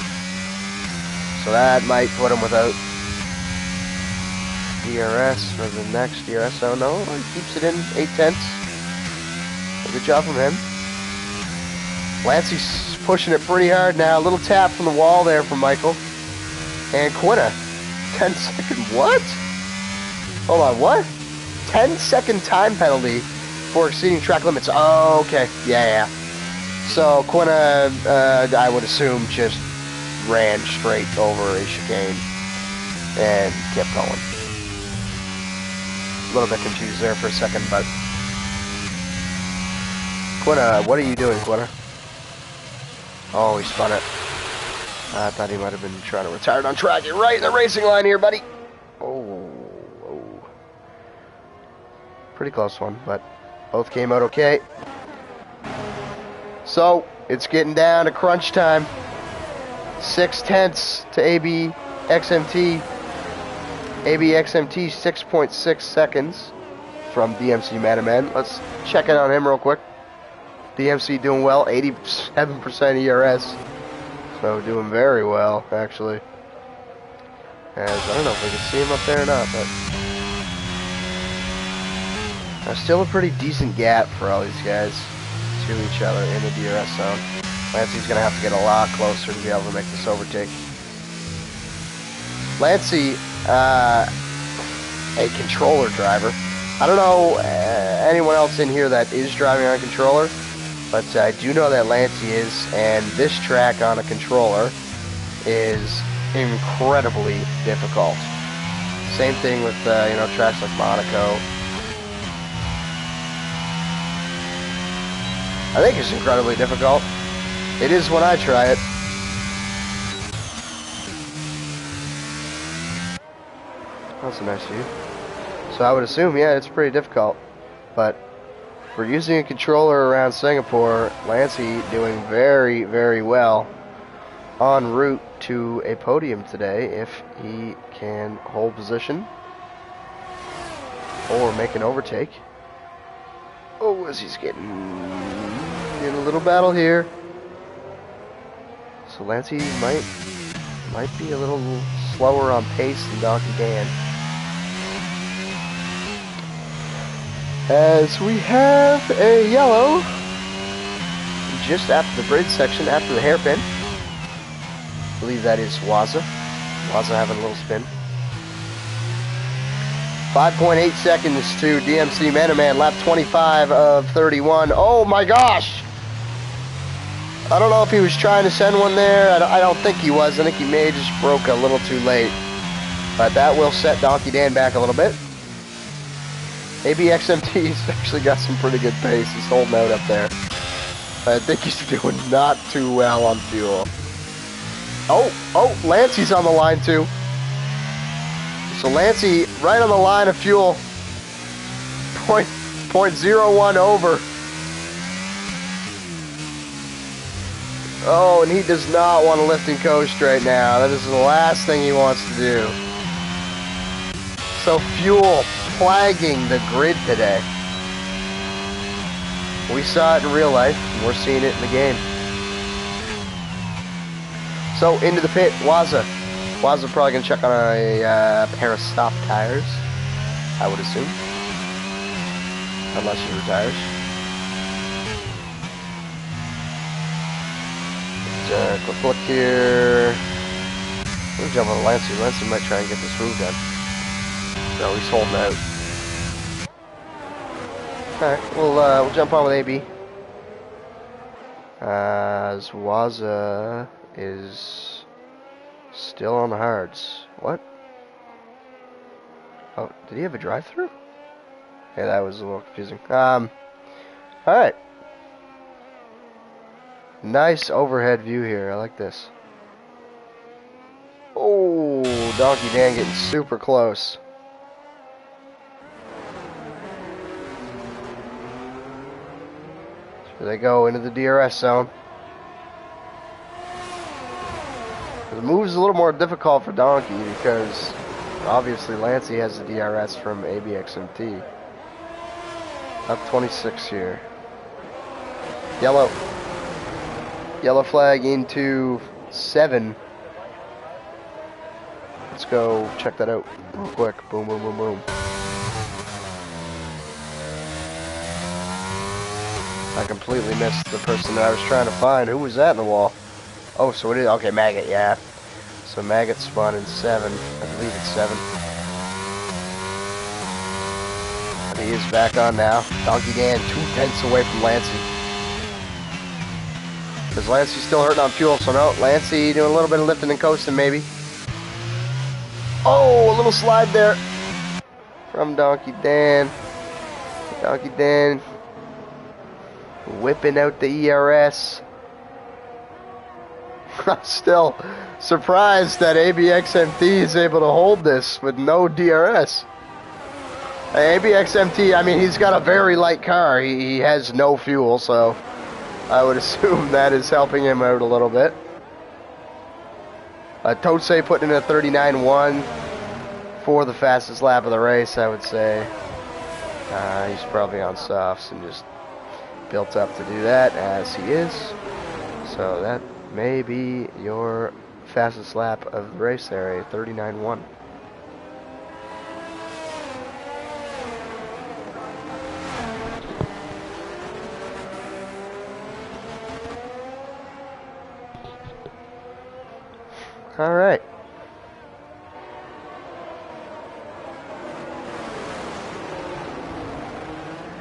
So that might put him without DRS for the next DRS. Oh no, he keeps it in 8/10. Good job from him. Lancey's pushing it pretty hard now. A little tap from the wall there from Michael. And Quinna. 10-second what? Hold on, what? 10-second time penalty for exceeding track limits. Oh, okay. Yeah. So Quinna, I would assume, just ran straight over a chicane and kept going. A little bit confused there for a second, but Quinna, what are you doing, Quinna? Oh, he spun it. I thought he might have been trying to retire it on track. You're right in the racing line here, buddy. Oh. Pretty close one, but both came out okay. So, it's getting down to crunch time. 6/10 to ABXMT. ABXMT 6.6 seconds from DMC Metaman. Let's check in on him real quick. DMC doing well, 87% ERS. So doing very well, actually. As I don't know if we can see him up there or not, but there's still a pretty decent gap for all these guys to each other in the DRS zone. Lancey's going to have to get a lot closer to be able to make this overtake. Lancey, a controller driver. I don't know anyone else in here that is driving on a controller, but I do know that Lancey is, and this track on a controller is incredibly difficult. Same thing with tracks like Monaco. I think it's incredibly difficult. It is when I try it. That's a nice view. So I would assume, yeah, it's pretty difficult. But for using a controller around Singapore, Lancey doing very, very well en route to a podium today if he can hold position or make an overtake. Oh, as he's getting in a little battle here. So Lancey might be a little slower on pace than Donkey Dan. As we have a yellow just after the bridge section, after the hairpin. I believe that is Waza. Waza having a little spin. 5.8 seconds to DMC Man-to-Man, lap 25 of 31. Oh my gosh! I don't know if he was trying to send one there. I don't think he was. I think he may have just broke a little too late. But that will set Donkey Dan back a little bit. ABXMT's actually got some pretty good pace. He's holding out up there. I think he's doing not too well on fuel. Oh, Lancey's on the line too. So Lancey right on the line of fuel. 0.01 over. Oh, and he does not want to lift and coast right now. That is the last thing he wants to do. So fuel plaguing the grid today. We saw it in real life, and we're seeing it in the game. So into the pit, Waza. Waza's probably going to check on a pair of stock tires, I would assume. Unless he retires. Quick look here. We'll jump on Lancey. Lancey might try and get this move done. No, he's holding out. Alright, we'll jump on with AB. As Waza is still on the hards. What? Oh, did he have a drive-through? Yeah, that was a little confusing. Alright. Nice overhead view here. I like this. Oh, Donkey Dan getting super close. So they go into the DRS zone. The move's a little more difficult for Donkey because obviously Lancey has the DRS from ABXMT. Up 26 here. Yellow. Yellow flag into 7. Let's go check that out real quick. Boom, boom, boom, boom. I completely missed the person that I was trying to find. Who was that in the wall? Oh, so it is. Okay, Maggot, yeah. So Maggot spun in 7. I believe it's 7. But he is back on now. Donkey Dan 2/10 away from Lancey. Because Lancey's still hurting on fuel, so no. Lancey doing a little bit of lifting and coasting, maybe. Oh, a little slide there from Donkey Dan. Donkey Dan whipping out the ERS. I'm still surprised that ABXMT is able to hold this with no DRS. ABXMT, I mean, he's got a very light car. He has no fuel, so I would assume that is helping him out a little bit. Totse putting in a 39.1 for the fastest lap of the race, I would say. He's probably on softs and just built up to do that, as he is. So that may be your fastest lap of the race there, a 39.1. All right.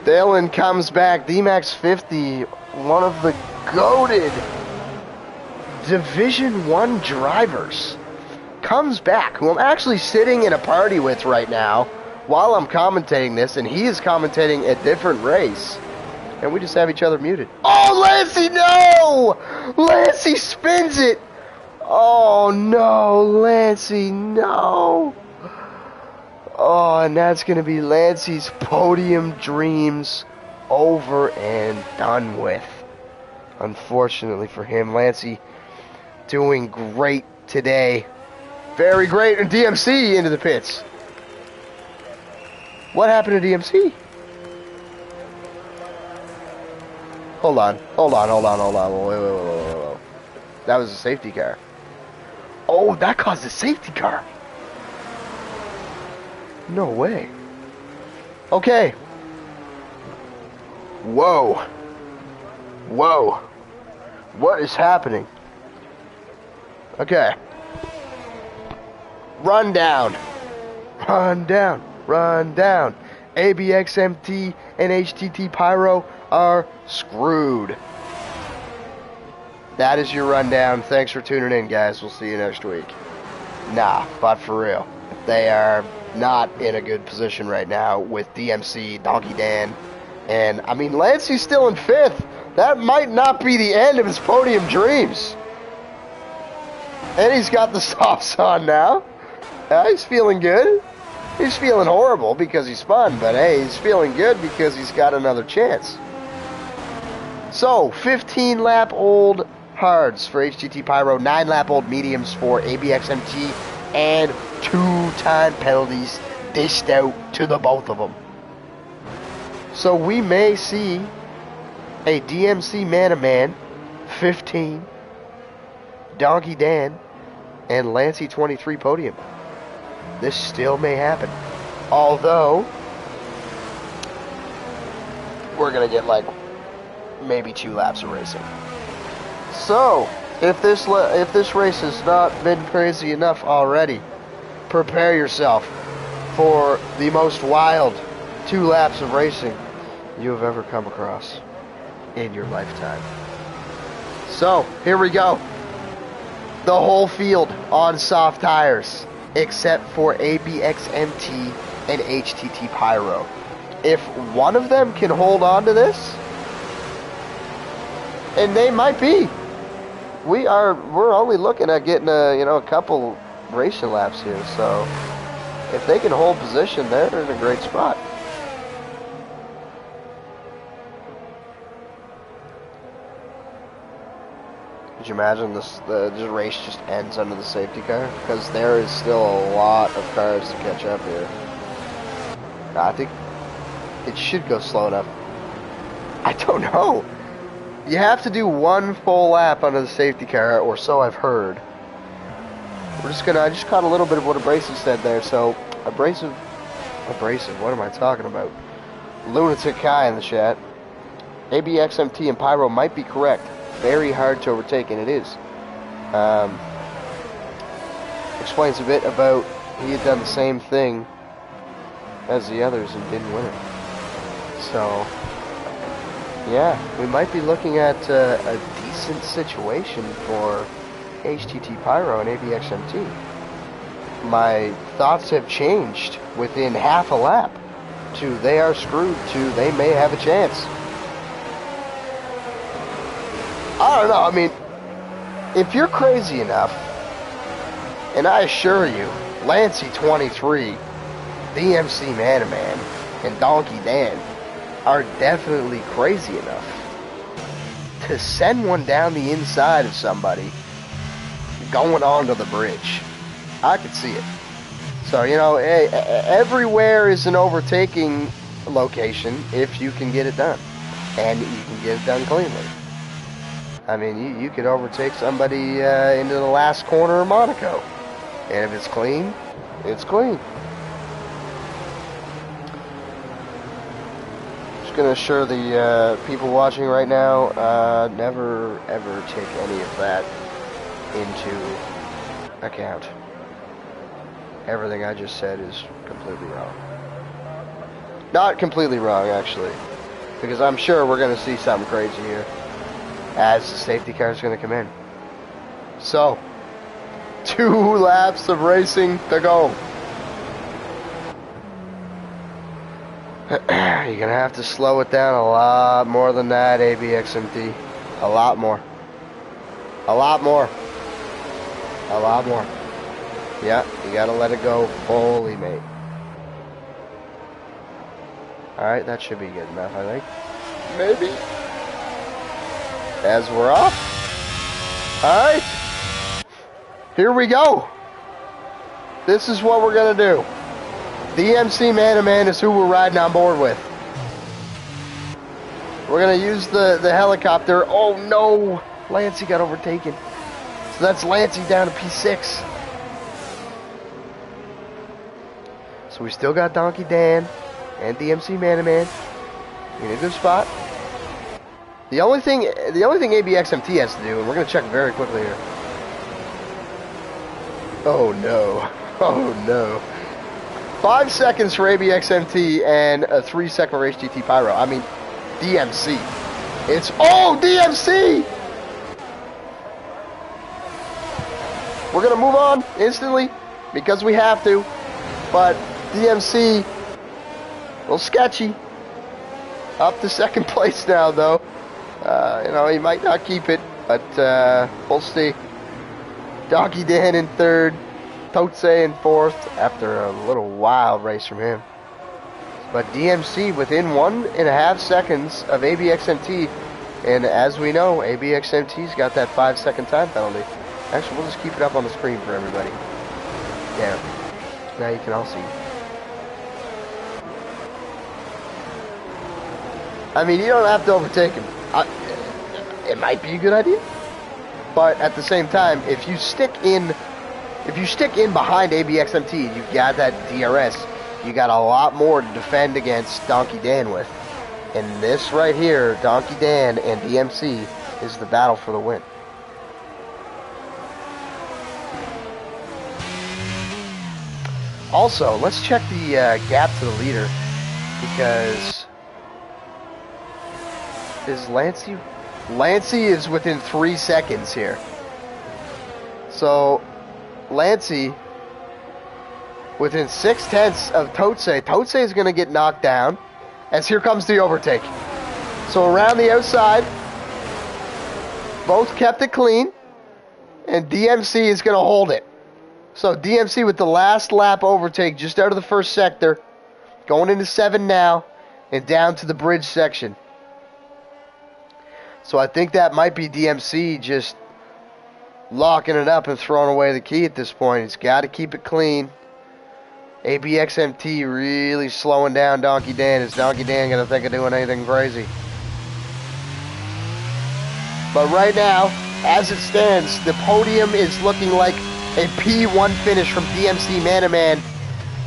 Dalen comes back. D-Max 50, one of the goated Division 1 drivers, comes back, who I'm actually sitting in a party with right now while I'm commentating this, and he is commentating a different race. And we just have each other muted. Oh, Lancey, no! Lancey spins it! Oh, no, Lancey, no! Oh, and that's going to be Lancey's podium dreams over and done with. Unfortunately for him, Lancey doing great today. Very great. And DMC into the pits. What happened to DMC? Hold on. Wait. That was a safety car. Oh, that caused a safety car. No way. Okay. Whoa. What is happening? Okay. Run down. run down. ABXMT and HTT Pyro are screwed. That is your rundown. Thanks for tuning in, guys. We'll see you next week. Nah, but for real, they are not in a good position right now with DMC, Donkey Dan, and I mean, Lancey's still in 5th. That might not be the end of his podium dreams. And he's got the softs on now. He's feeling good. He's feeling horrible because he spun, but hey, he's feeling good because he's got another chance. So, 15-lap-old hards for HTT Pyro, 9-lap-old mediums for ABXMT, and 2-time penalties dished out to the both of them. So we may see a DMC man-to-man, 15, Donkey Dan, and Lancey 23 podium. This still may happen. Although, we're going to get like maybe 2 laps of racing. So, if this race has not been crazy enough already, prepare yourself for the most wild 2 laps of racing you have ever come across in your lifetime. So, here we go. The whole field on soft tires, except for ABXMT and HTT Pyro. If one of them can hold on to this, and they might be, we're only looking at getting a couple racing laps here. So if they can hold position, they're in a great spot. Could you imagine this race just ends under the safety car? Because there is still a lot of cars to catch up here. I think it should go slow enough. I don't know. You have to do 1 full lap under the safety car, or so I've heard. I just caught a little bit of what Abrasive said there. So, Abrasive, what am I talking about? Lunatic Kai in the chat. ABXMT and Pyro might be correct. Very hard to overtake, and it is. Explains a bit about he had done the same thing as the others and didn't win it. So, yeah, we might be looking at a decent situation for HTT Pyro and ABXMT. My thoughts have changed within half a lap to they are screwed to they may have a chance. I don't know, I mean, if you're crazy enough, and I assure you, Lancey 23, DMC Man-to-Man, and Donkey Dan are definitely crazy enough to send one down the inside of somebody going onto the bridge. I could see it. So, everywhere is an overtaking location if you can get it done. And you can get it done cleanly. I mean, you could overtake somebody into the last corner of Monaco. And if it's clean, it's clean. Just going to assure the people watching right now, never ever take any of that into account. Everything I just said is completely wrong. Not completely wrong, actually. Because I'm sure we're going to see something crazy here as the safety car is going to come in. So, 2 laps of racing to go. You're going to have to slow it down a lot more than that, ABXMT. A lot more. A lot more. A lot more. Yeah, you got to let it go fully, mate. Alright, that should be good enough, I think. Maybe. As we're off. Alright. Here we go. This is what we're going to do. DMC Man-to-Man is who we're riding on board with. We're going to use the helicopter. Oh no! Lancey got overtaken. So that's Lancey down to P6. So we still got Donkey Dan and DMC Man-to-Man in a good spot. The only thing ABXMT has to do, and we're going to check very quickly here. Oh no. Oh no. 5 seconds for ABXMT and a 3-second for HTT Pyro. I mean, DMC. It's DMC! We're gonna move on instantly because we have to. But DMC, a little sketchy. Up to second place now, though. You know, he might not keep it, but we'll see. Donkey Dan in third, Totse in fourth after a little wild race from him. But DMC within 1.5 seconds of ABXMT, and as we know, ABXMT's got that 5-second time penalty. Actually, we'll just keep it up on the screen for everybody. There. Now you can all see. I mean, you don't have to overtake him. It might be a good idea, but at the same time, if you stick in behind ABXMT, you've got that DRS. You got a lot more to defend against Donkey Dan with. And this right here, Donkey Dan and DMC, is the battle for the win. Also, let's check the gap to the leader, because is Lancey is within 3 seconds here. So Lancey within 6/10 of Totse. Totse is going to get knocked down as here comes the overtake. So around the outside, both kept it clean, and DMC is going to hold it. So DMC with the last lap overtake just out of the first sector, going into 7 now, and down to the bridge section. So I think that might be DMC just locking it up and throwing away the key at this point. He's got to keep it clean. ABXMT really slowing down Donkey Dan. Is Donkey Dan going to think of doing anything crazy? But right now, as it stands, the podium is looking like a P1 finish from DMC Man-to-Man,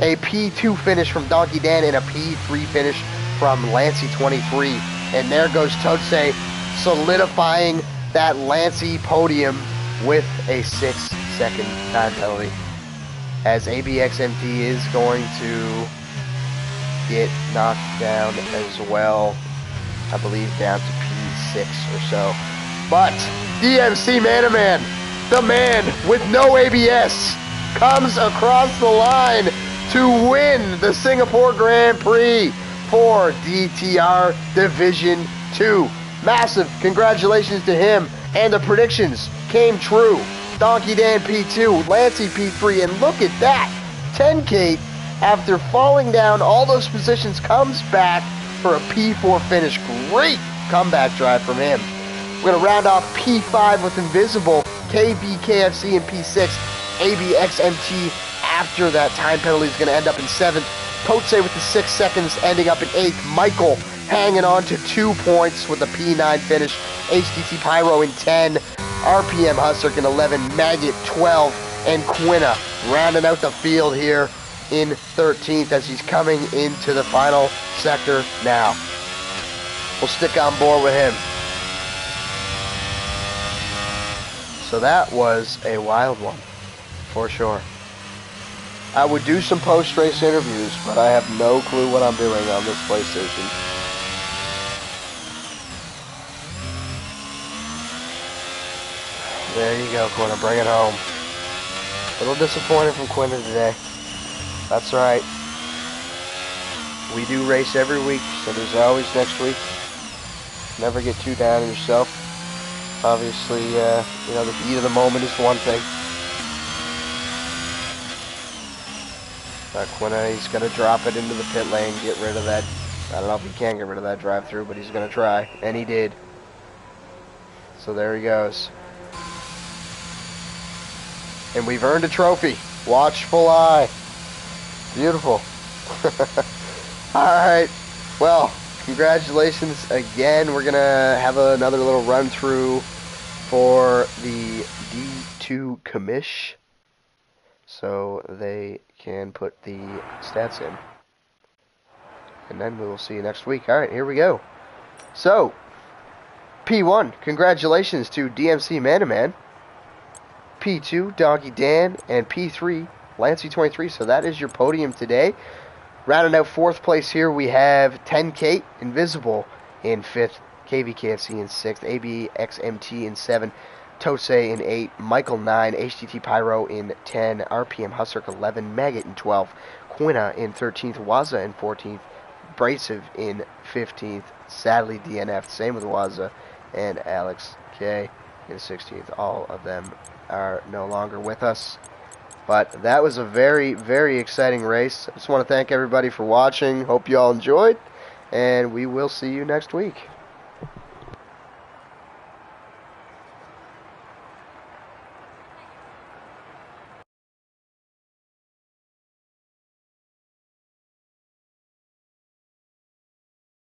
a P2 finish from Donkey Dan, and a P3 finish from Lancey 23. And there goes Totse, solidifying that Lancey podium with a 6-second time penalty, as ABXMT is going to get knocked down as well. I believe down to P6 or so. But DMC Man-to-Man, the man with no ABS, comes across the line to win the Singapore Grand Prix for DTR Division 2. Massive congratulations to him, and the predictions came true. Donkey Dan P2, Lancey P3, and look at that. 10K, after falling down all those positions, comes back for a P4 finish. Great comeback drive from him. We're going to round off P5 with Invisible, KBKFC in P6, ABXMT after that time penalty is going to end up in 7th. Totse with the 6 seconds ending up in 8th. Michael hanging on to 2 points with a P9 finish. HTT Pyro in 10. RPM Hustler in 11. Maggot 12. And Quinna rounding out the field here in 13th as he's coming into the final sector now. We'll stick on board with him. So that was a wild one, for sure. I would do some post-race interviews, but I have no clue what I'm doing on this PlayStation. There you go, Quinna, bring it home. A little disappointed from Quinna today. That's right. We do race every week, so there's always next week. Never get too down on yourself. Obviously, you know, the heat of the moment is one thing. But Quinna, he's going to drop it into the pit lane, get rid of that. I don't know if he can get rid of that drive-through, but he's going to try. And he did. So there he goes. And we've earned a trophy. Watchful eye. Beautiful. Alright. Well, congratulations again. We're going to have another little run-through for the D2 commish, so they can put the stats in. And then we will see you next week. Alright, here we go. So, P1, congratulations to DMC Man-to-Man. P2, Donkey Dan. And P3, Lancey23. So that is your podium today. Rounding out 4th place here, we have 10K Invisible in 5th, KVKFC in 6th, ABXMT in 7th, Tosei in 8, Michael 9, HTT Pyro in 10, RPM Husserk 11, Maggot in 12, Quina in 13th, Waza in 14th, Brasive in 15th, sadly DNF, same with Waza, and Alex K in 16th. All of them are no longer with us. But that was a very, very exciting race. I just want to thank everybody for watching. Hope you all enjoyed, and we will see you next week.